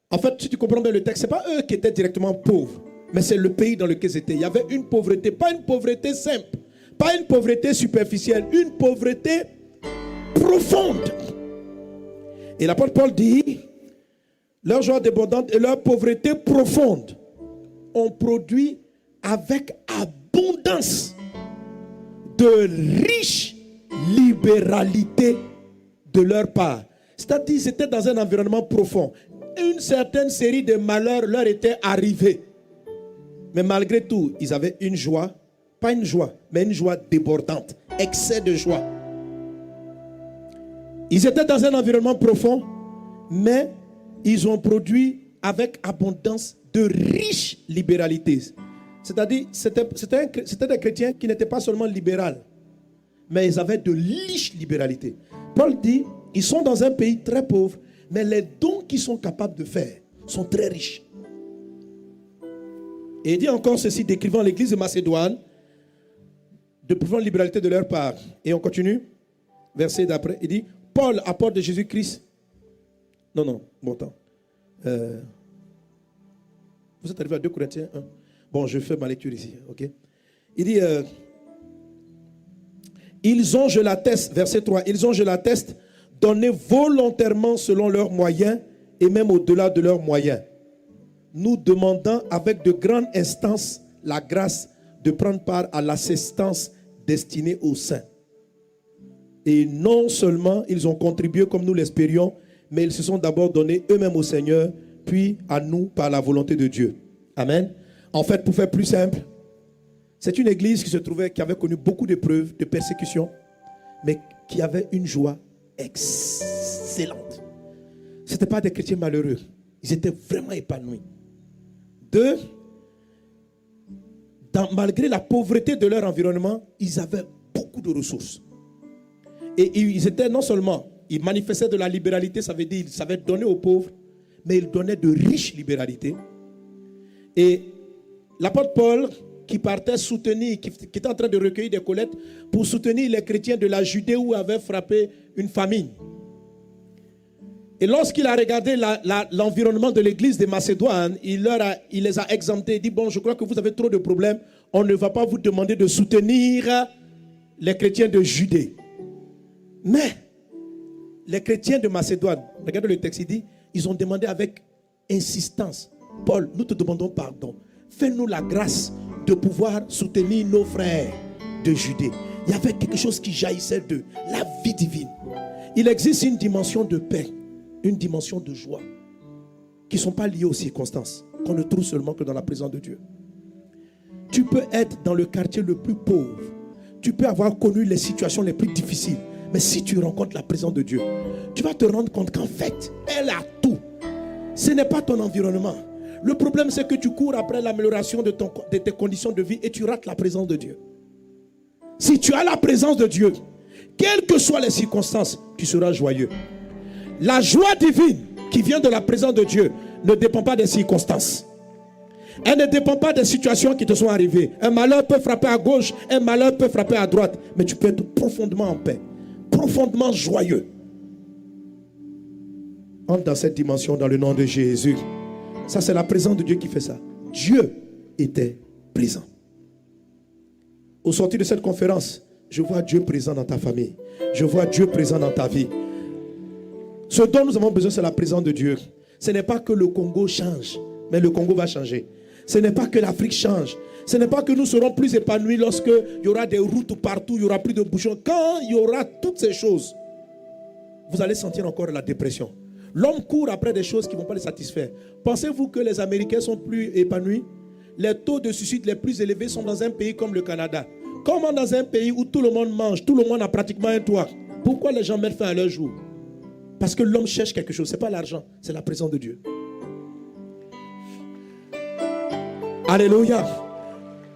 En fait, si tu comprends bien le texte, ce n'est pas eux qui étaient directement pauvres, mais c'est le pays dans lequel ils étaient. Il y avait une pauvreté, pas une pauvreté simple, pas une pauvreté superficielle, une pauvreté profonde. Et l'apôtre Paul dit, leur joie débordante et leur pauvreté profonde ont produit avec abondance de riches libéralité de leur part. C'est-à-dire qu'ils étaient dans un environnement profond. Une certaine série de malheurs leur était arrivée. Mais malgré tout, ils avaient une joie, pas une joie, mais une joie débordante, excès de joie. Ils étaient dans un environnement profond, mais ils ont produit avec abondance de riches libéralités. C'est-à-dire, c'était des chrétiens qui n'étaient pas seulement libéraux, mais ils avaient de riches libéralités. Paul dit, ils sont dans un pays très pauvre, mais les dons qu'ils sont capables de faire sont très riches. Et il dit encore ceci, décrivant l'église de Macédoine, de plus grande libéralité de leur part. Et on continue, verset d'après, il dit, Paul, apôtre de Jésus-Christ. Non, bon temps. Vous êtes arrivé à 2 Corinthiens 1. Bon, je fais ma lecture ici, ok. Il dit, ils ont, je l'atteste, verset 3, ils ont, je l'atteste, donné volontairement selon leurs moyens et même au-delà de leurs moyens, nous demandant avec de grandes instances la grâce de prendre part à l'assistance destinée aux saints. Et non seulement ils ont contribué comme nous l'espérions, mais ils se sont d'abord donnés eux-mêmes au Seigneur, puis à nous par la volonté de Dieu. Amen. En fait, pour faire plus simple, c'est une église qui avait connu beaucoup d'épreuves, de persécutions, mais qui avait une joie excellente. Ce n'étaient pas des chrétiens malheureux. Ils étaient vraiment épanouis. Deux, malgré la pauvreté de leur environnement, ils avaient beaucoup de ressources. Et ils étaient non seulement, ils manifestaient de la libéralité, ça veut dire ils savaient donner aux pauvres, mais ils donnaient de riches libéralités. Et l'apôtre Paul, qui partait soutenir, qui était en train de recueillir des collectes pour soutenir les chrétiens de la Judée où avait frappé une famine. Et lorsqu'il a regardé l'environnement de l'église de Macédoine, il les a exemptés. Il dit, bon, je crois que vous avez trop de problèmes. On ne va pas vous demander de soutenir les chrétiens de Judée. Mais les chrétiens de Macédoine, regardez le texte, il dit, ils ont demandé avec insistance, Paul, nous te demandons pardon. Fais-nous la grâce de pouvoir soutenir nos frères de Judée. il y avait quelque chose qui jaillissait d'eux, la vie divine. Il existe une dimension de paix, une dimension de joie, qui ne sont pas liées aux circonstances, qu'on ne trouve seulement que dans la présence de Dieu. Tu peux être dans le quartier le plus pauvre, tu peux avoir connu les situations les plus difficiles, mais si tu rencontres la présence de Dieu, tu vas te rendre compte qu'en fait, elle a tout. Ce n'est pas ton environnement. Le problème, c'est que tu cours après l'amélioration de tes conditions de vie et tu rates la présence de Dieu. Si tu as la présence de Dieu, quelles que soient les circonstances, tu seras joyeux. La joie divine qui vient de la présence de Dieu ne dépend pas des circonstances. Elle ne dépend pas des situations qui te sont arrivées. Un malheur peut frapper à gauche, un malheur peut frapper à droite, mais tu peux être profondément en paix, profondément joyeux. Entre dans cette dimension dans le nom de Jésus. Ça, c'est la présence de Dieu qui fait ça. Dieu était présent. Au sortir de cette conférence, je vois Dieu présent dans ta famille. Je vois Dieu présent dans ta vie. Ce dont nous avons besoin, c'est la présence de Dieu. Ce n'est pas que le Congo change, mais le Congo va changer. Ce n'est pas que l'Afrique change. Ce n'est pas que nous serons plus épanouis lorsque il y aura des routes partout, il n'y aura plus de bouchons. Quand il y aura toutes ces choses, vous allez sentir encore la dépression. L'homme court après des choses qui ne vont pas le satisfaire. Pensez-vous que les Américains sont plus épanouis? Les taux de suicide les plus élevés sont dans un pays comme le Canada. Comment dans un pays où tout le monde mange, tout le monde a pratiquement un toit? Pourquoi les gens mettent fin à leur jour? Parce que l'homme cherche quelque chose. Ce n'est pas l'argent, c'est la présence de Dieu. Alléluia.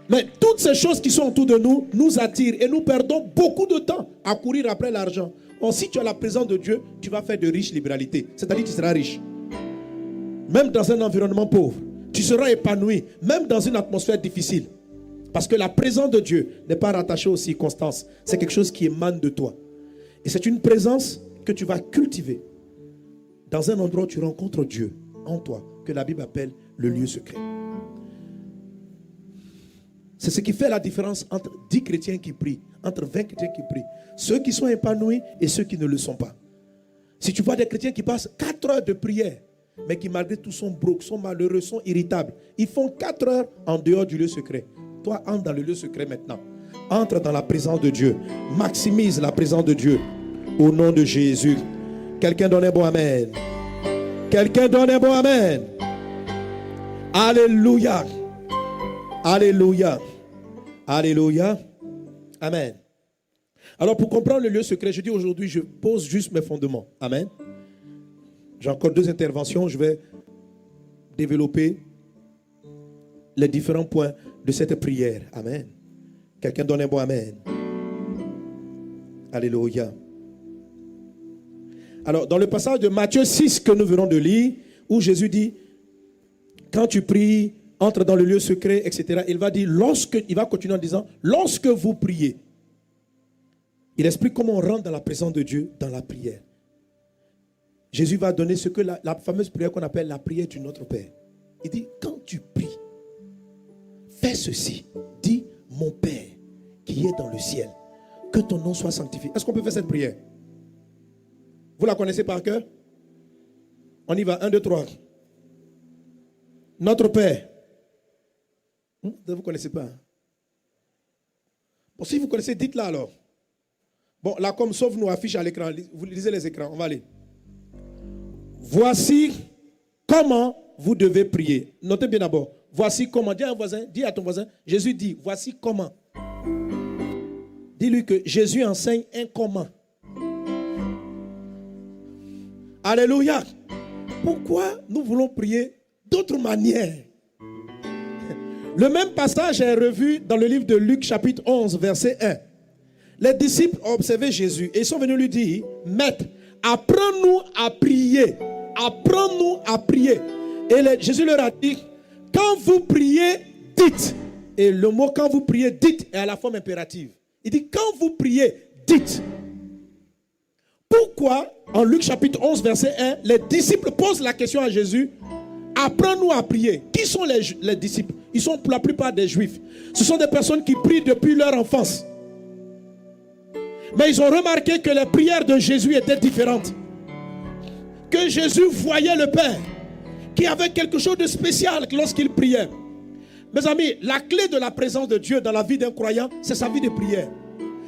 Mais toutes ces choses qui sont autour de nous, nous attirent et nous perdons beaucoup de temps à courir après l'argent. Or, si tu as la présence de Dieu, tu vas faire de riches libéralités. C'est-à-dire que tu seras riche. Même dans un environnement pauvre. Tu seras épanoui, même dans une atmosphère difficile. Parce que la présence de Dieu n'est pas rattachée aux circonstances. C'est quelque chose qui émane de toi. Et c'est une présence que tu vas cultiver dans un endroit où tu rencontres Dieu en toi, que la Bible appelle le lieu secret. C'est ce qui fait la différence entre 10 chrétiens qui prient, entre 20 chrétiens qui prient. Ceux qui sont épanouis et ceux qui ne le sont pas. Si tu vois des chrétiens qui passent 4 heures de prière, mais qui malgré tout sont brocs, sont malheureux, sont irritables. Ils font 4 heures en dehors du lieu secret. Toi, entre dans le lieu secret maintenant. Entre dans la présence de Dieu. Maximise la présence de Dieu. Au nom de Jésus. Quelqu'un donne un bon amen. Quelqu'un donne un bon amen. Alléluia. Alléluia. Alléluia. Amen. Alors pour comprendre le lieu secret, je dis aujourd'hui, je pose juste mes fondements. Amen. J'ai encore 2 interventions. Je vais développer les différents points de cette prière. Amen. Quelqu'un donne un bon amen. Alléluia. Alors, dans le passage de Matthieu 6 que nous venons de lire, où Jésus dit, quand tu pries, entre dans le lieu secret, etc. Il va dire, il va continuer en disant, lorsque vous priez. Il explique comment on rentre dans la présence de Dieu dans la prière. Jésus va donner ce que la fameuse prière qu'on appelle la prière du Notre Père. Il dit, quand tu pries, fais ceci. Dis, mon Père qui est dans le ciel, que ton nom soit sanctifié. Est-ce qu'on peut faire cette prière? Vous la connaissez par cœur? On y va, 1, 2, 3. Notre Père. Vous ne connaissez pas. Bon, si vous connaissez, dites-la alors. Bon, là, comme sauve-nous affiche à l'écran. Vous lisez les écrans, on va aller. Voici comment vous devez prier. Notez bien d'abord. Voici comment. Dis à un voisin, dis à ton voisin. Jésus dit, voici comment. Dis-lui que Jésus enseigne un comment. Alléluia. Pourquoi nous voulons prier d'autres manières? Le même passage est revu dans le livre de Luc chapitre 11 verset 1. Les disciples ont observé Jésus et ils sont venus lui dire, Maître, apprends-nous à prier. Apprends-nous à prier. Et Jésus leur a dit, quand vous priez, dites. Et le mot quand vous priez, dites est à la forme impérative. Il dit, quand vous priez, dites. Pourquoi, en Luc chapitre 11 verset 1, les disciples posent la question à Jésus, apprends-nous à prier. Qui sont les disciples? Ils sont pour la plupart des juifs. Ce sont des personnes qui prient depuis leur enfance. Mais ils ont remarqué que les prières de Jésus étaient différentes. Que Jésus voyait le Père, qui avait quelque chose de spécial lorsqu'il priait. Mes amis, la clé de la présence de Dieu dans la vie d'un croyant, c'est sa vie de prière.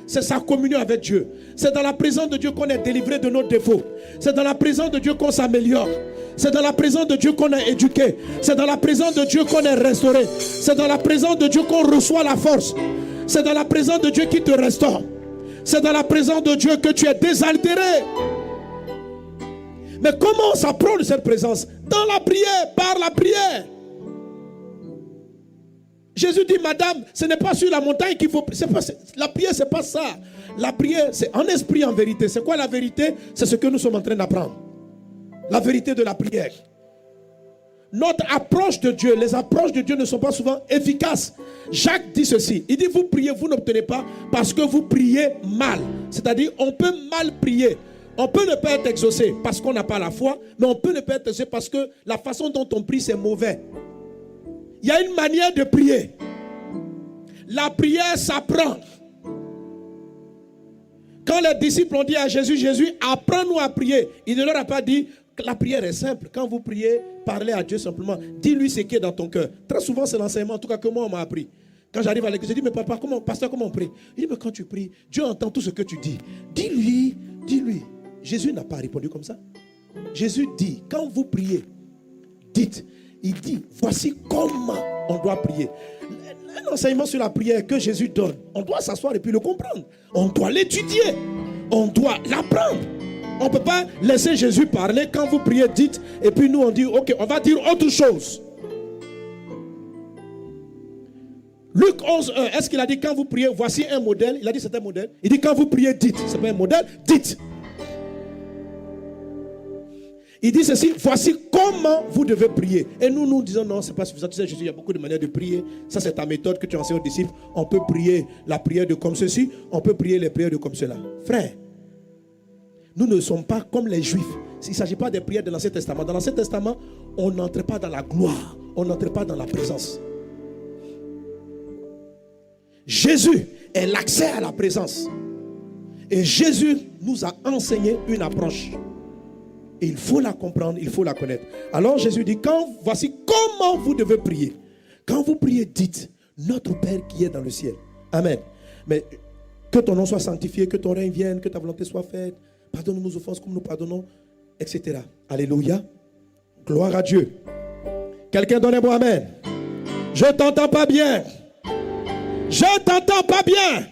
c'est sa communion avec Dieu. C'est dans la présence de Dieu qu'on est délivré de nos défauts. C'est dans la présence de Dieu qu'on s'améliore. C'est dans la présence de Dieu qu'on est éduqué. C'est dans la présence de Dieu qu'on est restauré. C'est dans la présence de Dieu qu'on reçoit la force. C'est dans la présence de Dieu qui te restaure. C'est dans la présence de Dieu que tu es désaltéré. Mais comment on s'apprend de cette présence? Dans la prière, par la prière. Jésus dit, madame, ce n'est pas sur la montagne qu'il faut... La prière, ce n'est pas ça. La prière, c'est en esprit, en vérité. C'est quoi la vérité? C'est ce que nous sommes en train d'apprendre. La vérité de la prière. Notre approche de Dieu, les approches de Dieu ne sont pas souvent efficaces. Jacques dit ceci. Il dit, vous priez, vous n'obtenez pas parce que vous priez mal. C'est-à-dire, on peut mal prier. On peut ne pas être exaucé parce qu'on n'a pas la foi, mais on peut ne pas être exaucé parce que la façon dont on prie, c'est mauvais. Il y a une manière de prier. La prière s'apprend. Quand les disciples ont dit à Jésus, Jésus, apprends-nous à prier. Il ne leur a pas dit, la prière est simple. Quand vous priez, parlez à Dieu simplement. Dis-lui ce qui est dans ton cœur. Très souvent, c'est l'enseignement, en tout cas que moi, on m'a appris. Quand j'arrive à l'église, je dis, mais papa, pasteur, comment on prie? Il dit, mais quand tu pries, Dieu entend tout ce que tu dis. Dis-lui, dis-lui. Jésus n'a pas répondu comme ça. Jésus dit, quand vous priez, dites. Il dit, voici comment on doit prier. Un enseignement sur la prière que Jésus donne, on doit s'asseoir et puis le comprendre. On doit l'étudier. On doit l'apprendre. On ne peut pas laisser Jésus parler. Quand vous priez, dites. Et puis nous, on dit, ok, on va dire autre chose. Luc 11, 1, est-ce qu'il a dit quand vous priez, voici un modèle? Il a dit c'est un modèle. Il dit quand vous priez, dites. Ce n'est pas un modèle, dites. Il dit ceci, voici comment vous devez prier. Et nous disons non, c'est pas suffisant. Tu sais, Jésus, il y a beaucoup de manières de prier. Ça, c'est ta méthode que tu enseignes aux disciples. On peut prier la prière de comme ceci, on peut prier les prières de comme cela. Frère, nous ne sommes pas comme les Juifs. Il ne s'agit pas des prières de l'Ancien Testament. Dans l'Ancien Testament, on n'entre pas dans la gloire, on n'entre pas dans la présence. Jésus est l'accès à la présence. Et Jésus nous a enseigné une approche. Et il faut la comprendre, il faut la connaître. Alors Jésus dit, voici comment vous devez prier. Quand vous priez, dites, notre Père qui est dans le ciel. Amen. Mais que ton nom soit sanctifié, que ton règne vienne, que ta volonté soit faite. Pardonne-nous nos offenses comme nous pardonnons, etc. Alléluia. Gloire à Dieu. Quelqu'un donne un bon amen. Je ne t'entends pas bien. Je ne t'entends pas bien.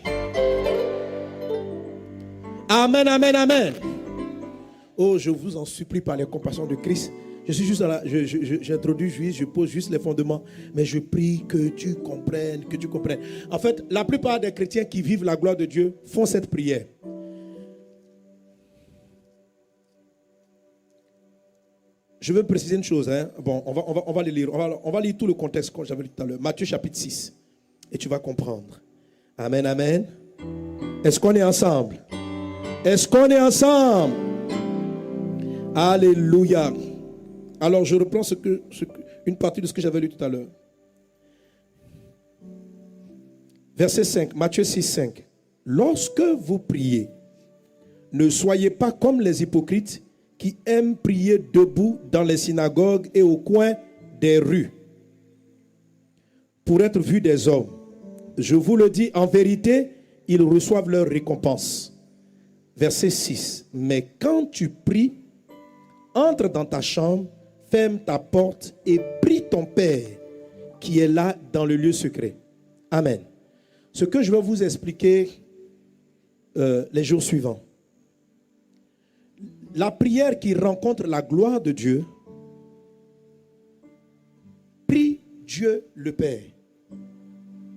Amen, amen, amen. Oh, je vous en supplie par les compassions de Christ. Je suis juste là, j'introduis juste, je pose juste les fondements. Mais je prie que tu comprennes, que tu comprennes. En fait, la plupart des chrétiens qui vivent la gloire de Dieu font cette prière. Je veux préciser une chose. Hein. Bon, on va le lire. On va lire tout le contexte que j'avais lu tout à l'heure. Matthieu chapitre 6. Et tu vas comprendre. Amen, amen. Est-ce qu'on est ensemble? Est-ce qu'on est ensemble? Alléluia. Alors je reprends une partie de ce que j'avais lu tout à l'heure. Verset 5, Matthieu 6, 5. Lorsque vous priez, ne soyez pas comme les hypocrites qui aiment prier debout dans les synagogues et au coin des rues pour être vus des hommes. Je vous le dis, en vérité, ils reçoivent leur récompense. Verset 6. Mais quand tu pries, entre dans ta chambre, ferme ta porte et prie ton Père qui est là dans le lieu secret. Amen. Ce que je vais vous expliquer les jours suivants. La prière qui rencontre la gloire de Dieu, prie Dieu le Père.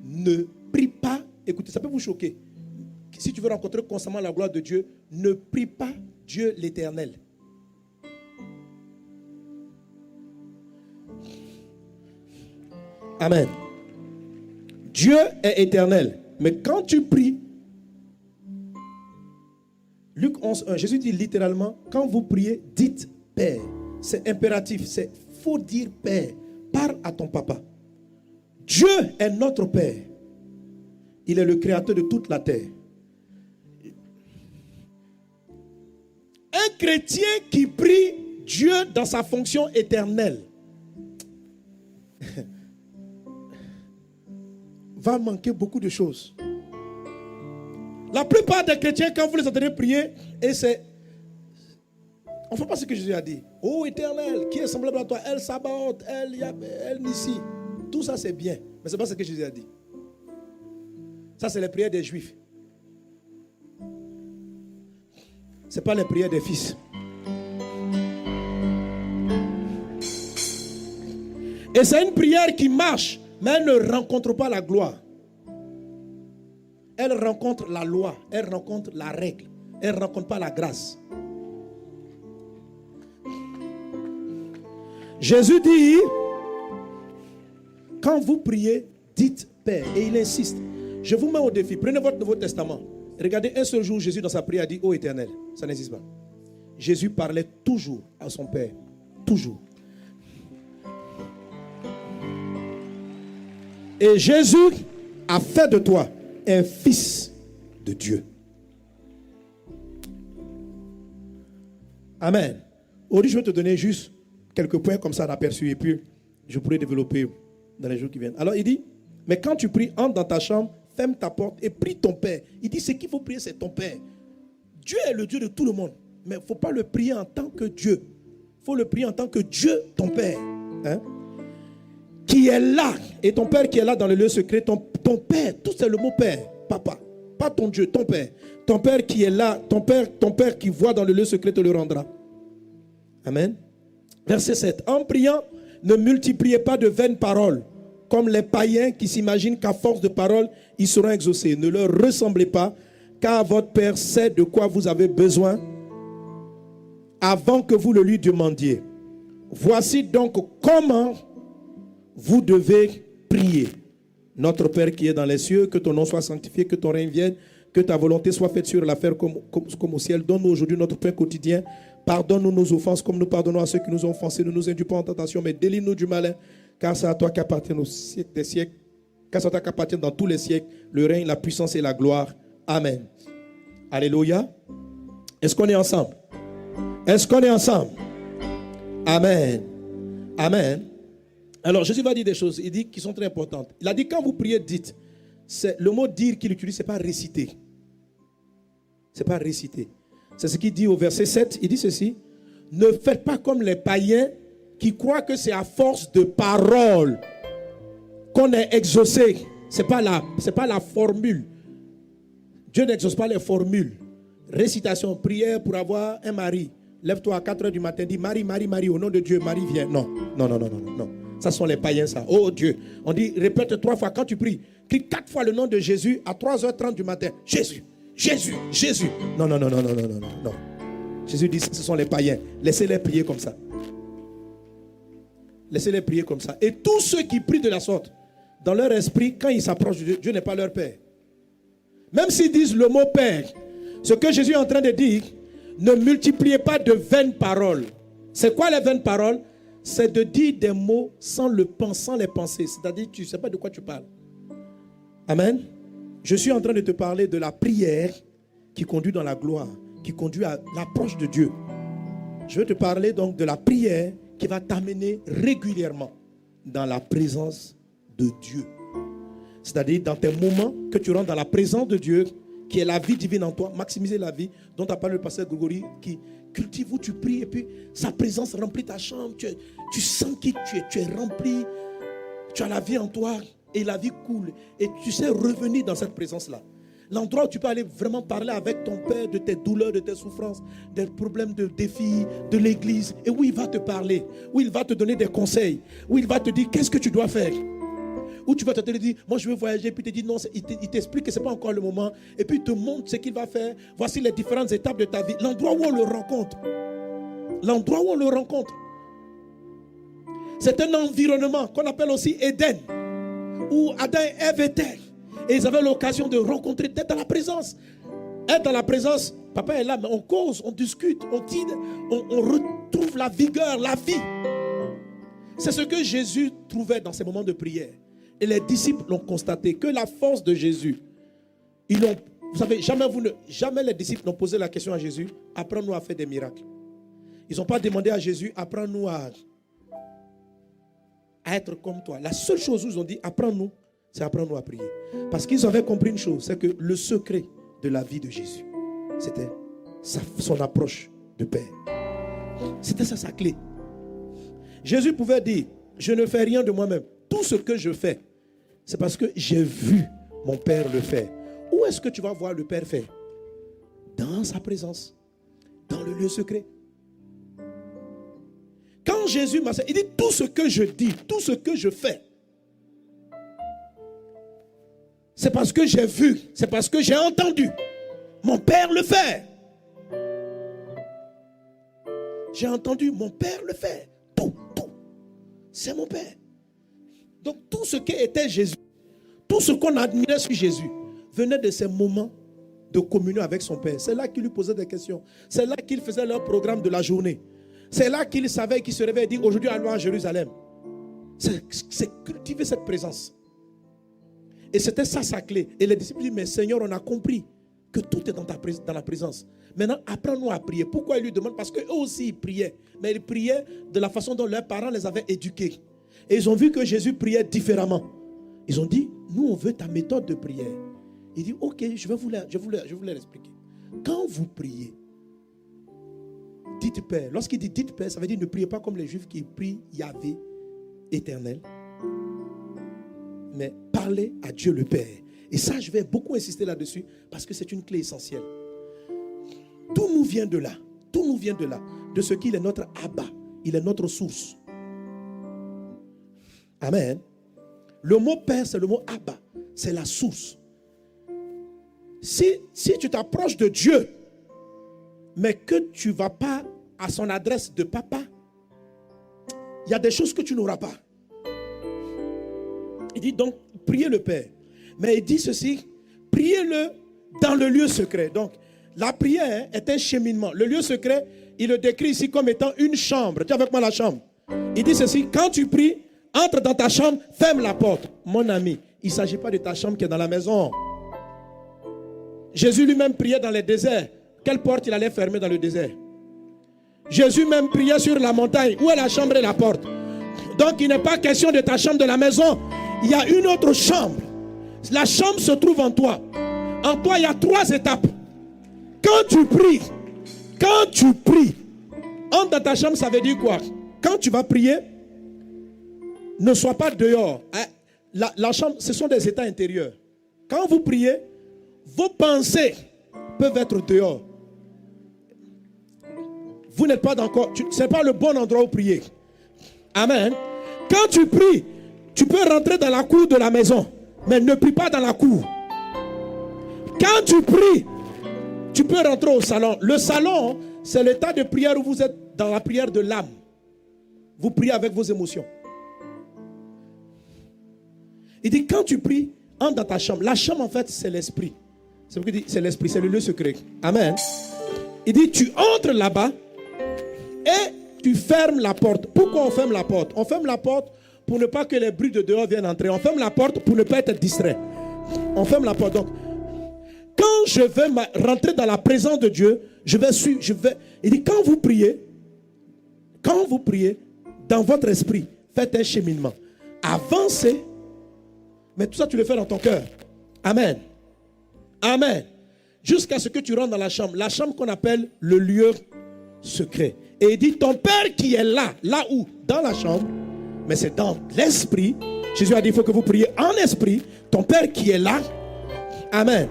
Ne prie pas, écoutez, ça peut vous choquer. Si tu veux rencontrer constamment la gloire de Dieu, ne prie pas Dieu l'Éternel. Amen. Dieu est éternel. Mais quand tu pries, Luc 11, 1, Jésus dit littéralement, quand vous priez, dites Père. C'est impératif, c'est faut dire Père. Parle à ton papa. Dieu est notre Père. Il est le créateur de toute la terre. Un chrétien qui prie Dieu dans sa fonction éternelle va manquer beaucoup de choses. La plupart des chrétiens, quand vous les entendez prier, et c'est... On ne fait pas ce que Jésus a dit. Ô Éternel, qui est semblable à toi, El Sabaoth, El Nissi. Tout ça c'est bien, mais ce n'est pas ce que Jésus a dit. Ça c'est les prières des Juifs. Ce n'est pas les prières des fils. Et c'est une prière qui marche, mais elle ne rencontre pas la gloire. Elle rencontre la loi, elle rencontre la règle, elle ne rencontre pas la grâce. Jésus dit, quand vous priez, dites Père. Et il insiste. Je vous mets au défi. Prenez votre Nouveau Testament. Regardez un seul jour, Jésus dans sa prière a dit, ô Éternel. Ça n'existe pas. Jésus parlait toujours à son Père. Toujours. Et Jésus a fait de toi un fils de Dieu. Amen. Aujourd'hui, je vais te donner juste quelques points comme ça d'aperçu et puis je pourrai développer dans les jours qui viennent. Alors il dit, mais quand tu pries, entre dans ta chambre, ferme ta porte et prie ton Père. Il dit, ce qu'il faut prier, c'est ton Père. Dieu est le Dieu de tout le monde, mais il ne faut pas le prier en tant que Dieu. Il faut le prier en tant que Dieu, ton Père. Hein? Qui est là, et ton Père qui est là dans le lieu secret, ton Père, tout c'est le mot Père, papa, pas ton Dieu, ton Père. Ton Père qui est là, ton Père qui voit dans le lieu secret te le rendra. Amen. Verset 7. En priant, ne multipliez pas de vaines paroles, comme les païens qui s'imaginent qu'à force de paroles, ils seront exaucés. Ne leur ressemblez pas, car votre Père sait de quoi vous avez besoin avant que vous le lui demandiez. Voici donc comment vous devez prier. Notre Père qui est dans les cieux, que ton nom soit sanctifié, que ton règne vienne, que ta volonté soit faite sur la terre comme au ciel. Donne-nous aujourd'hui notre pain quotidien. Pardonne-nous nos offenses comme nous pardonnons à ceux qui nous ont offensés. Ne nous induis pas en tentation, mais délivre-nous du malin, car c'est à toi qu'appartiennent au siècle des siècles, car c'est à toi qu'appartiennent dans tous les siècles le règne, la puissance et la gloire. Amen. Alléluia. Est-ce qu'on est ensemble? Est-ce qu'on est ensemble? Amen. Amen. Alors Jésus va dire des choses, il dit qui sont très importantes. Il a dit quand vous priez, dites. C'est le mot dire qu'il utilise, ce n'est pas réciter. Ce n'est pas réciter. C'est ce qu'il dit au verset 7. Il dit ceci. Ne faites pas comme les païens qui croient que c'est à force de paroles qu'on est exaucé. Ce n'est pas la formule. Dieu n'exauce pas les formules. Récitation, prière pour avoir un mari. Lève-toi à 4 h du matin, dis Marie, Marie, Marie, au nom de Dieu, Marie vient. Non, non, non, non, non, non. Ça sont les païens, ça. Oh Dieu. On dit, répète 3 fois quand tu pries. Crie 4 fois le nom de Jésus à 3 h 30 du matin. Jésus, Jésus, Jésus. Non, non, non, non, non, non, non, non. Jésus dit, ce sont les païens. Laissez-les prier comme ça. Laissez-les prier comme ça. Et tous ceux qui prient de la sorte, dans leur esprit, quand ils s'approchent de Dieu, Dieu n'est pas leur Père. Même s'ils disent le mot Père, ce que Jésus est en train de dire, ne multipliez pas de vaines paroles. C'est quoi les vaines paroles? C'est de dire des mots sans les penser. C'est-à-dire, tu ne sais pas de quoi tu parles. Amen. Je suis en train de te parler de la prière qui conduit dans la gloire, qui conduit à l'approche de Dieu. Je vais te parler donc de la prière qui va t'amener régulièrement dans la présence de Dieu. C'est-à-dire dans tes moments que tu rentres dans la présence de Dieu, qui est la vie divine en toi, maximiser la vie, dont a parlé le pasteur Grégory, qui cultive où tu pries et puis sa présence remplit ta chambre, tu sens que tu es rempli, tu as la vie en toi et la vie coule et tu sais revenir dans cette présence-là. L'endroit où tu peux aller vraiment parler avec ton Père de tes douleurs, de tes souffrances, des problèmes, de défis, de l'église, et où il va te parler, où il va te donner des conseils, où il va te dire qu'est-ce que tu dois faire. Où tu vas te dire, moi je veux voyager, puis il te dit non, il t'explique que ce n'est pas encore le moment, et puis il te montre ce qu'il va faire. Voici les différentes étapes de ta vie. L'endroit où on le rencontre. L'endroit où on le rencontre. C'est un environnement qu'on appelle aussi Éden, où Adam et Ève étaient. Et ils avaient l'occasion de rencontrer, d'être dans la présence. Être dans la présence, papa est là, mais on cause, on discute, on dîne, on retrouve la vigueur, la vie. C'est ce que Jésus trouvait dans ces moments de prière. Et les disciples l'ont constaté, que la force de Jésus, vous savez, jamais les disciples n'ont posé la question à Jésus, apprends-nous à faire des miracles. Ils n'ont pas demandé à Jésus, apprends-nous à être comme toi. La seule chose où ils ont dit, apprends-nous, c'est apprends-nous à prier. Parce qu'ils avaient compris une chose, c'est que le secret de la vie de Jésus. C'était son approche de Père. C'était ça sa clé. Jésus pouvait dire, je ne fais rien de moi-même. Tout ce que je fais, c'est parce que j'ai vu mon Père le faire. Où est-ce que tu vas voir le Père faire? Dans sa présence, dans le lieu secret. Quand Jésus m'a dit, il dit, tout ce que je dis, tout ce que je fais, c'est parce que j'ai vu, c'est parce que j'ai entendu mon Père le faire. J'ai entendu mon Père le faire. Tout, c'est mon Père. Donc tout ce qu'était Jésus, tout ce qu'on admirait sur Jésus, venait de ces moments de communion avec son Père. C'est là qu'il lui posait des questions. C'est là qu'il faisait leur programme de la journée. C'est là qu'il savait qu'il se réveillait et dit, aujourd'hui allons à Jérusalem. C'est cultiver cette présence. Et c'était ça sa clé. Et les disciples disent, mais Seigneur, on a compris que tout est dans la présence. Maintenant, apprends-nous à prier. Pourquoi ils lui demandent? Parce qu'eux aussi, ils priaient. Mais ils priaient de la façon dont leurs parents les avaient éduqués. Et ils ont vu que Jésus priait différemment. Ils ont dit, nous, on veut ta méthode de prière. Il dit, ok, je vais vous l'expliquer. Quand vous priez, dites Père. Lorsqu'il dit dites Père, ça veut dire ne priez pas comme les Juifs qui prient Yahvé éternel. Mais parlez à Dieu le Père. Et ça, je vais beaucoup insister là-dessus parce que c'est une clé essentielle. Tout nous vient de là. Tout nous vient de là. De ce qu'il est notre Abba. Il est notre source. Amen. Le mot Père, c'est le mot Abba. C'est la source. Si tu t'approches de Dieu, mais que tu ne vas pas à son adresse de papa, il y a des choses que tu n'auras pas. Il dit donc, priez le Père. Mais il dit ceci, priez-le dans le lieu secret. Donc, la prière est un cheminement. Le lieu secret, il le décrit ici comme étant une chambre. Tu es avec moi la chambre? Il dit ceci, quand tu pries, entre dans ta chambre, ferme la porte. Mon ami, il ne s'agit pas de ta chambre qui est dans la maison. Jésus lui-même priait dans les déserts. Quelle porte il allait fermer dans le désert? Jésus même priait sur la montagne. Où est la chambre et la porte? Donc il n'est pas question de ta chambre de la maison. Il y a une autre chambre. La chambre se trouve en toi. En toi, il y a 3 étapes. Quand tu pries, entre dans ta chambre, ça veut dire quoi? Quand tu vas prier, ne sois pas dehors. La chambre, ce sont des états intérieurs. Quand vous priez, vos pensées peuvent être dehors. Vous n'êtes pas d'accord. Ce n'est pas le bon endroit où prier. Amen. Quand tu pries, tu peux rentrer dans la cour de la maison, mais ne prie pas dans la cour. Quand tu pries, tu peux rentrer au salon. Le salon, c'est l'état de prière où vous êtes dans la prière de l'âme. Vous priez avec vos émotions. Il dit, quand tu pries, entre dans ta chambre. La chambre, en fait, c'est l'esprit. C'est ce qu'il dit, c'est l'esprit, c'est le lieu secret. Amen. Il dit, tu entres là-bas et tu fermes la porte. Pourquoi on ferme la porte? On ferme la porte pour ne pas que les bruits de dehors viennent entrer. On ferme la porte pour ne pas être distrait. On ferme la porte. Donc, quand je vais rentrer dans la présence de Dieu, il dit, quand vous priez, dans votre esprit, faites un cheminement. Avancez, mais tout ça, tu le fais dans ton cœur. Amen. Amen. Jusqu'à ce que tu rentres dans la chambre qu'on appelle le lieu secret. Et il dit, ton Père qui est là où? Dans la chambre, mais c'est dans l'esprit. Jésus a dit, il faut que vous priez en esprit. Ton Père qui est là. Amen.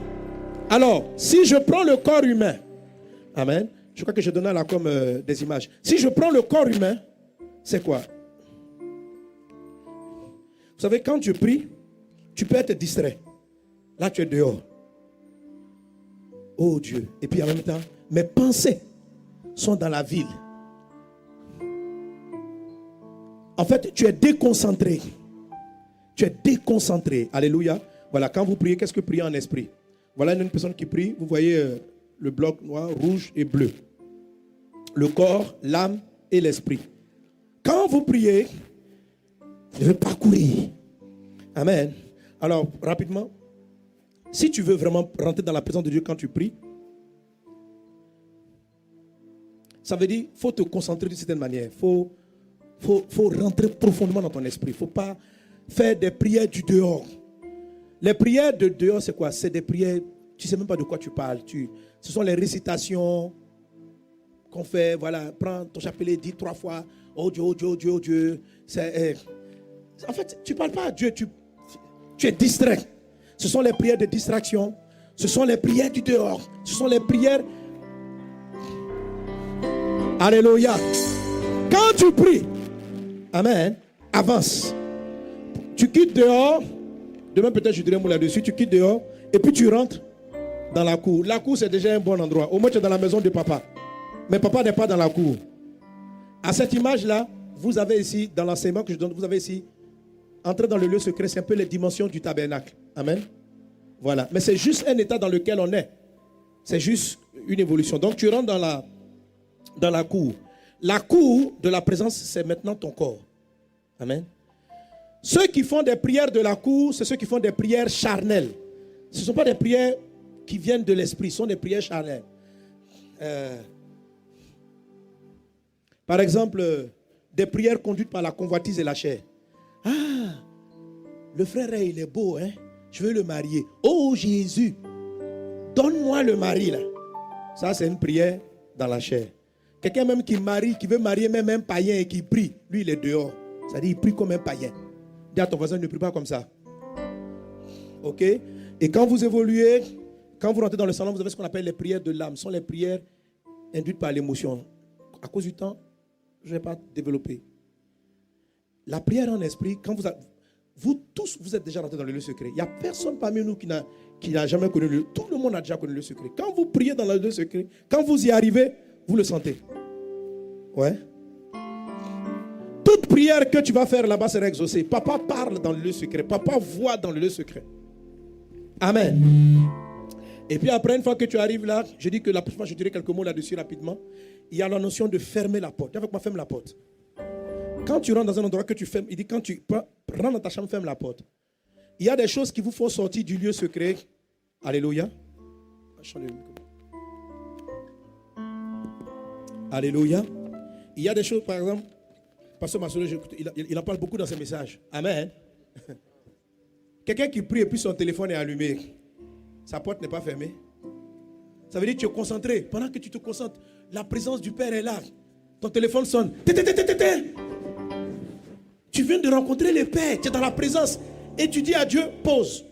Alors, si je prends le corps humain, amen. Je crois que je donnais là comme des images. Si je prends le corps humain, c'est quoi? Vous savez, quand tu pries, tu peux être distrait. Là, tu es dehors. Oh Dieu. Et puis en même temps, mes pensées sont dans la ville. En fait, tu es déconcentré. Tu es déconcentré. Alléluia. Voilà, quand vous priez, qu'est-ce que prier en esprit? Voilà une personne qui prie. Vous voyez le bloc noir, rouge et bleu. Le corps, l'âme et l'esprit. Quand vous priez, vous devez parcourir. Amen. Alors, rapidement, si tu veux vraiment rentrer dans la présence de Dieu quand tu pries, ça veut dire qu'il faut te concentrer d'une certaine manière. Il faut rentrer profondément dans ton esprit. Il ne faut pas faire des prières du dehors. Les prières de dehors, c'est quoi? C'est des prières tu ne sais même pas de quoi tu parles. Ce sont les récitations qu'on fait. Voilà, prends ton chapelet, dis 3 fois, oh Dieu, oh Dieu, oh Dieu, oh Dieu. En fait, tu ne parles pas à Dieu, tu es distrait. Ce sont les prières de distraction. Ce sont les prières du dehors. Ce sont les prières. Alléluia. Quand tu pries, amen, avance. Tu quittes dehors. Demain peut-être je dirai un mot là-dessus. Tu quittes dehors et puis tu rentres dans la cour. La cour c'est déjà un bon endroit. Au moins tu es dans la maison de papa. Mais papa n'est pas dans la cour. À cette image-là, vous avez ici, dans l'enseignement que je donne, vous avez ici, entrer dans le lieu secret, c'est un peu les dimensions du tabernacle. Amen. Voilà. Mais c'est juste un état dans lequel on est. C'est juste une évolution. Donc tu rentres dans la cour. La cour de la présence, c'est maintenant ton corps. Amen. Ceux qui font des prières de la cour, c'est ceux qui font des prières charnelles. Ce ne sont pas des prières qui viennent de l'esprit, ce sont des prières charnelles. Par exemple, des prières conduites par la convoitise et la chair. Ah, le frère, il est beau, hein? Je veux le marier. Oh Jésus, donne-moi le mari là. Ça, c'est une prière dans la chair. Quelqu'un même qui veut marier même un païen et qui prie, lui, il est dehors. C'est-à-dire, il prie comme un païen. Dis à ton voisin, ne prie pas comme ça. Ok? Et quand vous évoluez, quand vous rentrez dans le salon, vous avez ce qu'on appelle les prières de l'âme. Ce sont les prières induites par l'émotion. À cause du temps, je ne vais pas développer. La prière en esprit, quand vous tous, vous êtes déjà rentrés dans le lieu secret. Il n'y a personne parmi nous qui n'a jamais connu le lieu. Tout le monde a déjà connu le secret. Quand vous priez dans le lieu secret, quand vous y arrivez, vous le sentez. Ouais. Toute prière que tu vas faire là-bas sera exaucée. Papa parle dans le lieu secret. Papa voit dans le lieu secret. Amen. Et puis après, une fois que tu arrives là, je dis que la prochaine fois, je dirai quelques mots là-dessus rapidement. Il y a la notion de fermer la porte. Avec moi, ferme la porte. Quand tu rentres dans un endroit que tu fermes, il dit quand tu rentres dans ta chambre, ferme la porte. Il y a des choses qui vous font sortir du lieu secret. Alléluia. Alléluia. Il y a des choses, par exemple, Pasteur Massolo, il en parle beaucoup dans ses messages. Amen. Quelqu'un qui prie et puis son téléphone est allumé. Sa porte n'est pas fermée. Ça veut dire que tu es concentré. Pendant que tu te concentres, la présence du Père est là. Ton téléphone sonne. Tu viens de rencontrer le Père. Tu es dans la présence. Et tu dis à Dieu, pause.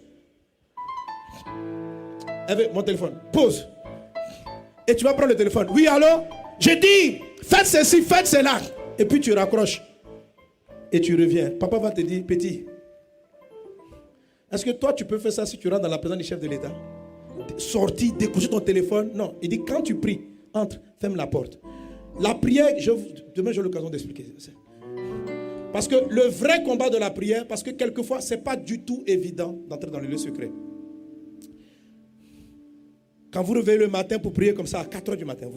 Avec mon téléphone, pause. Et tu vas prendre le téléphone. Oui, allô? Je dis, faites ceci, faites cela. Et puis tu raccroches. Et tu reviens. Papa va te dire, petit, est-ce que toi tu peux faire ça si tu rentres dans la présence du chef de l'État? Sortir, décrocher ton téléphone? Non. Il dit, quand tu pries, entre, ferme la porte. La prière, demain j'ai l'occasion d'expliquer. Parce que le vrai combat de la prière, parce que quelquefois, ce n'est pas du tout évident d'entrer dans le lieu secret. Quand vous réveillez le matin pour prier comme ça, à 4 h du matin,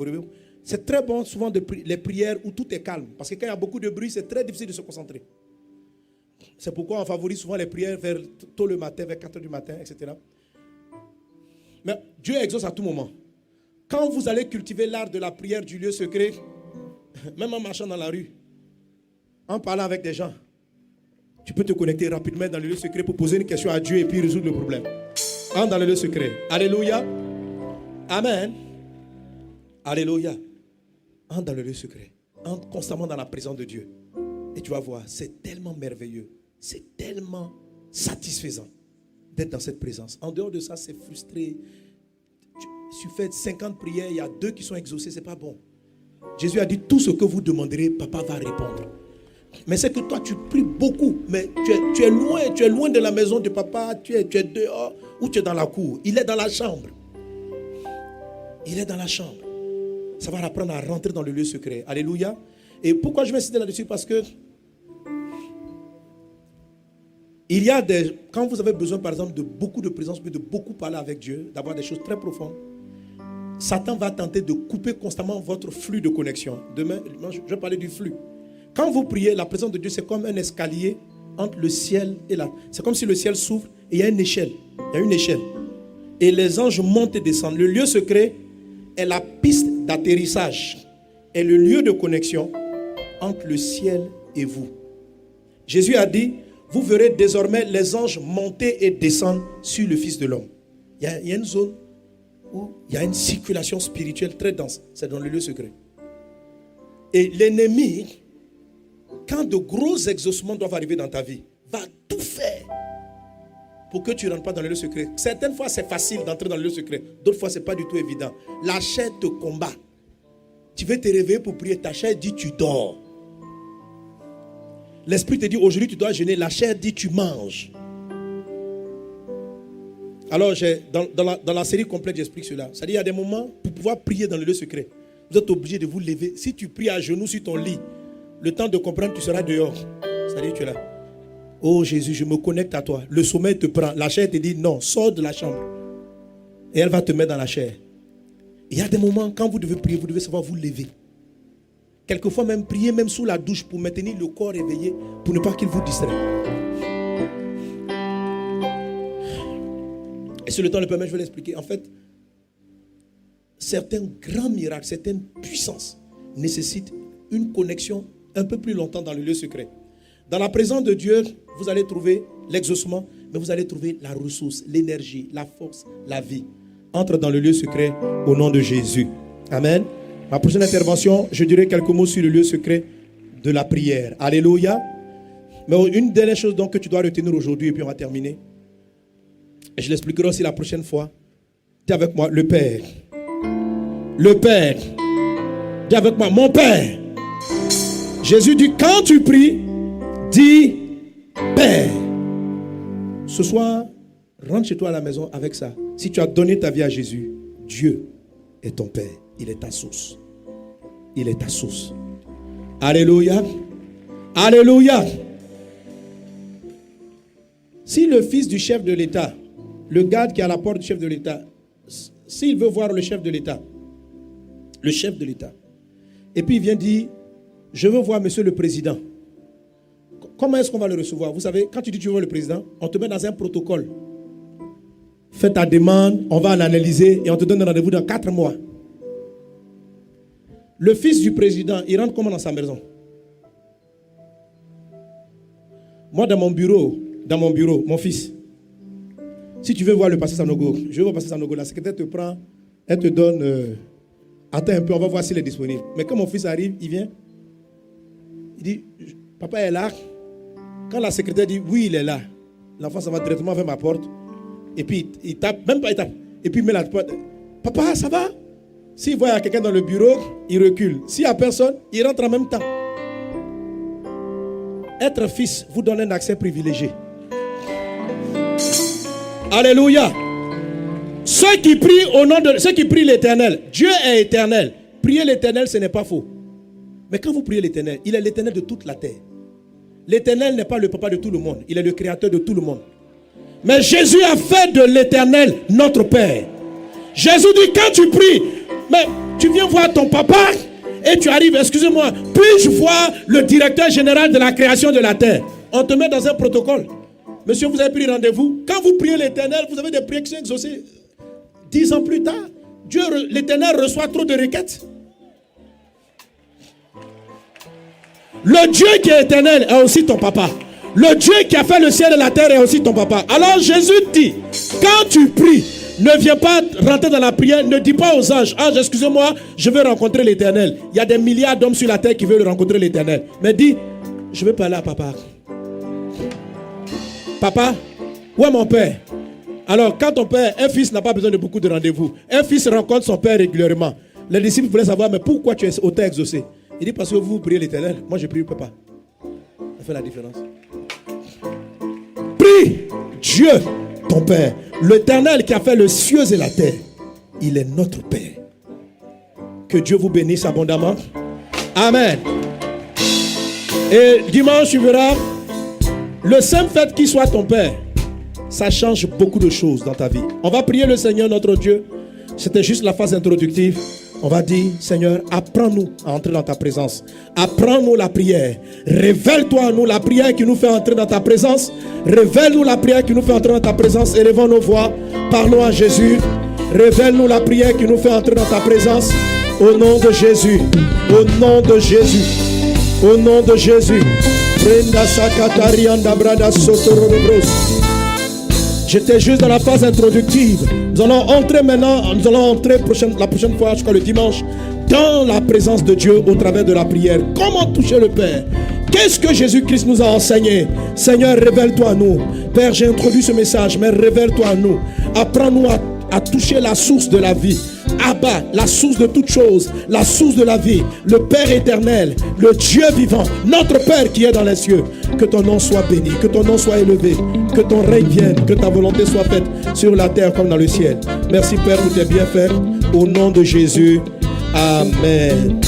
c'est très bon souvent les prières où tout est calme. Parce que quand il y a beaucoup de bruit, c'est très difficile de se concentrer. C'est pourquoi on favorise souvent les prières vers tôt le matin, vers 4 h du matin, etc. Mais Dieu exauce à tout moment. Quand vous allez cultiver l'art de la prière du lieu secret, même en marchant dans la rue, en parlant avec des gens, tu peux te connecter rapidement dans le lieu secret pour poser une question à Dieu et puis résoudre le problème. Entre dans le lieu secret. Alléluia. Amen. Alléluia. Entre dans le lieu secret. Entre constamment dans la présence de Dieu. Et tu vas voir, c'est tellement merveilleux. C'est tellement satisfaisant d'être dans cette présence. En dehors de ça, c'est frustré. Si tu fais 50 prières, il y a 2 qui sont exaucées, c'est pas bon. Jésus a dit, tout ce que vous demanderez, papa va répondre. Mais c'est que toi, tu pries beaucoup, mais tu es loin de la maison de papa, tu es dehors ou tu es dans la cour. Il est dans la chambre. Il est dans la chambre. Ça va apprendre à rentrer dans le lieu secret. Alléluia. Et pourquoi je vais insister là-dessus? Parce que il y a quand vous avez besoin, par exemple, de beaucoup de présence, de beaucoup parler avec Dieu, d'avoir des choses très profondes, Satan va tenter de couper constamment votre flux de connexion. Demain, je vais parler du flux. Quand vous priez, la présence de Dieu, c'est comme un escalier entre le ciel et la... C'est comme si le ciel s'ouvre et il y a une échelle. Il y a une échelle. Et les anges montent et descendent. Le lieu secret est la piste d'atterrissage. Est le lieu de connexion entre le ciel et vous. Jésus a dit, vous verrez désormais les anges monter et descendre sur le Fils de l'homme. Il y a une zone où il y a une circulation spirituelle très dense. C'est dans le lieu secret. Et l'ennemi, quand de gros exaucements doivent arriver dans ta vie, va tout faire pour que tu ne rentres pas dans le lieu secret. Certaines fois, c'est facile d'entrer dans le lieu secret. D'autres fois, ce n'est pas du tout évident. La chair te combat. Tu veux te réveiller pour prier. Ta chair dit tu dors. L'esprit te dit aujourd'hui tu dois jeûner. La chair dit tu manges. Alors, dans la série complète, j'explique cela. C'est-à-dire, il y a des moments, pour pouvoir prier dans le lieu secret, vous êtes obligé de vous lever. Si tu pries à genoux sur ton lit, le temps de comprendre, tu seras dehors. C'est-à-dire, tu es là. Oh Jésus, je me connecte à toi. Le sommeil te prend. La chair te dit non, sors de la chambre. Et elle va te mettre dans la chair. Il y a des moments, quand vous devez prier, vous devez savoir vous lever. Quelquefois même prier, même sous la douche, pour maintenir le corps éveillé, pour ne pas qu'il vous distrait. Et si le temps le permet, je vais l'expliquer. En fait, certains grands miracles, certaines puissances nécessitent une connexion un peu plus longtemps dans le lieu secret. Dans la présence de Dieu, vous allez trouver l'exaucement, mais vous allez trouver la ressource, l'énergie, la force, la vie. Entre dans le lieu secret au nom de Jésus. Amen. Ma prochaine intervention, je dirai quelques mots sur le lieu secret de la prière. Alléluia. Mais une dernière chose donc que tu dois retenir aujourd'hui, et puis on va terminer. Et je l'expliquerai aussi la prochaine fois. Dis avec moi, le Père. Le Père. Dis avec moi, mon Père. Jésus dit, quand tu pries, dis Père. Ce soir, rentre chez toi à la maison avec ça. Si tu as donné ta vie à Jésus, Dieu est ton Père. Il est ta source. Il est ta source. Alléluia. Alléluia. Si le fils du chef de l'État, le garde qui est à la porte du chef de l'État, s'il veut voir le chef de l'État, et puis il vient dire, je veux voir monsieur le président. Comment est-ce qu'on va le recevoir? Vous savez, quand tu dis tu veux voir le président, on te met dans un protocole. Fais ta demande, on va l'analyser et on te donne un rendez-vous dans 4 mois. Le fils du président, il rentre comment dans sa maison? Moi, dans mon bureau, mon fils, si tu veux voir le pasteur Sanogo, je veux voir le pasteur Sanogo, la secrétaire te prend, elle te donne, attends un peu, on va voir s'il est disponible. Mais quand mon fils arrive, il vient, il dit, papa est là. Quand la secrétaire dit, oui, il est là, l'enfant ça va directement vers ma porte, et puis il tape, même pas il tape, et puis il met la porte, papa, ça va? S'il voit quelqu'un dans le bureau, il recule. S'il n'y a personne, il rentre en même temps. Être fils vous donne un accès privilégié. Alléluia. Ceux qui prient l'Éternel, Dieu est éternel. Prier l'Éternel, ce n'est pas faux. Mais quand vous priez l'Éternel, il est l'Éternel de toute la terre. L'Éternel n'est pas le papa de tout le monde. Il est le créateur de tout le monde. Mais Jésus a fait de l'Éternel notre Père. Jésus dit, quand tu pries, mais tu viens voir ton papa et tu arrives, excusez-moi, puis-je voir le directeur général de la création de la terre? On te met dans un protocole. Monsieur, vous avez pris rendez-vous. Quand vous priez l'Éternel, vous avez des prières qui sont exaucées. 10 ans plus tard, l'Éternel reçoit trop de requêtes. Le Dieu qui est éternel est aussi ton papa. Le Dieu qui a fait le ciel et la terre est aussi ton papa. Alors Jésus dit, quand tu pries, ne viens pas rentrer dans la prière, ne dis pas aux anges, ange, excusez-moi, je veux rencontrer l'Éternel. Il y a des milliards d'hommes sur la terre qui veulent rencontrer l'Éternel. Mais dis, je veux parler à papa. Papa, où est mon père? Alors, quand ton père, un fils n'a pas besoin de beaucoup de rendez-vous. Un fils rencontre son père régulièrement. Les disciples voulaient savoir, mais pourquoi tu es autant exaucé? Il dit, parce que vous priez l'Éternel. Moi, je prie le papa. Ça fait la différence. Prie Dieu, ton Père. L'Éternel qui a fait les cieux et la terre. Il est notre Père. Que Dieu vous bénisse abondamment. Amen. Et dimanche, tu verras, le simple fait qu'il soit ton Père, ça change beaucoup de choses dans ta vie. On va prier le Seigneur notre Dieu. C'était juste la phase introductive. On va dire, Seigneur, apprends-nous à entrer dans ta présence. Apprends-nous la prière. Révèle-toi à nous la prière qui nous fait entrer dans ta présence. Révèle-nous la prière qui nous fait entrer dans ta présence. Élevons nos voix. Parlons à Jésus. Révèle-nous la prière qui nous fait entrer dans ta présence. Au nom de Jésus. Au nom de Jésus. Au nom de Jésus. J'étais juste dans la phase introductive. Nous allons entrer maintenant, la prochaine fois, je crois le dimanche, dans la présence de Dieu au travers de la prière. Comment toucher le Père? Qu'est-ce que Jésus-Christ nous a enseigné? Seigneur, révèle-toi à nous. Père, j'ai introduit ce message, mais révèle-toi à nous. Apprends-nous à toucher la source de la vie. Abba, la source de toute chose, la source de la vie, le Père éternel, le Dieu vivant, notre Père qui est dans les cieux. Que ton nom soit béni, que ton nom soit élevé, que ton règne vienne, que ta volonté soit faite sur la terre comme dans le ciel. Merci Père pour tes bienfaits. Au nom de Jésus, Amen.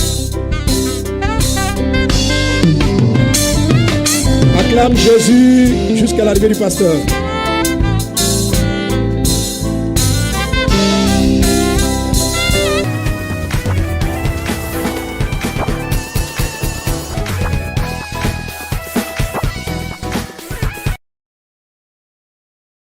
Acclame Jésus jusqu'à l'arrivée du pasteur.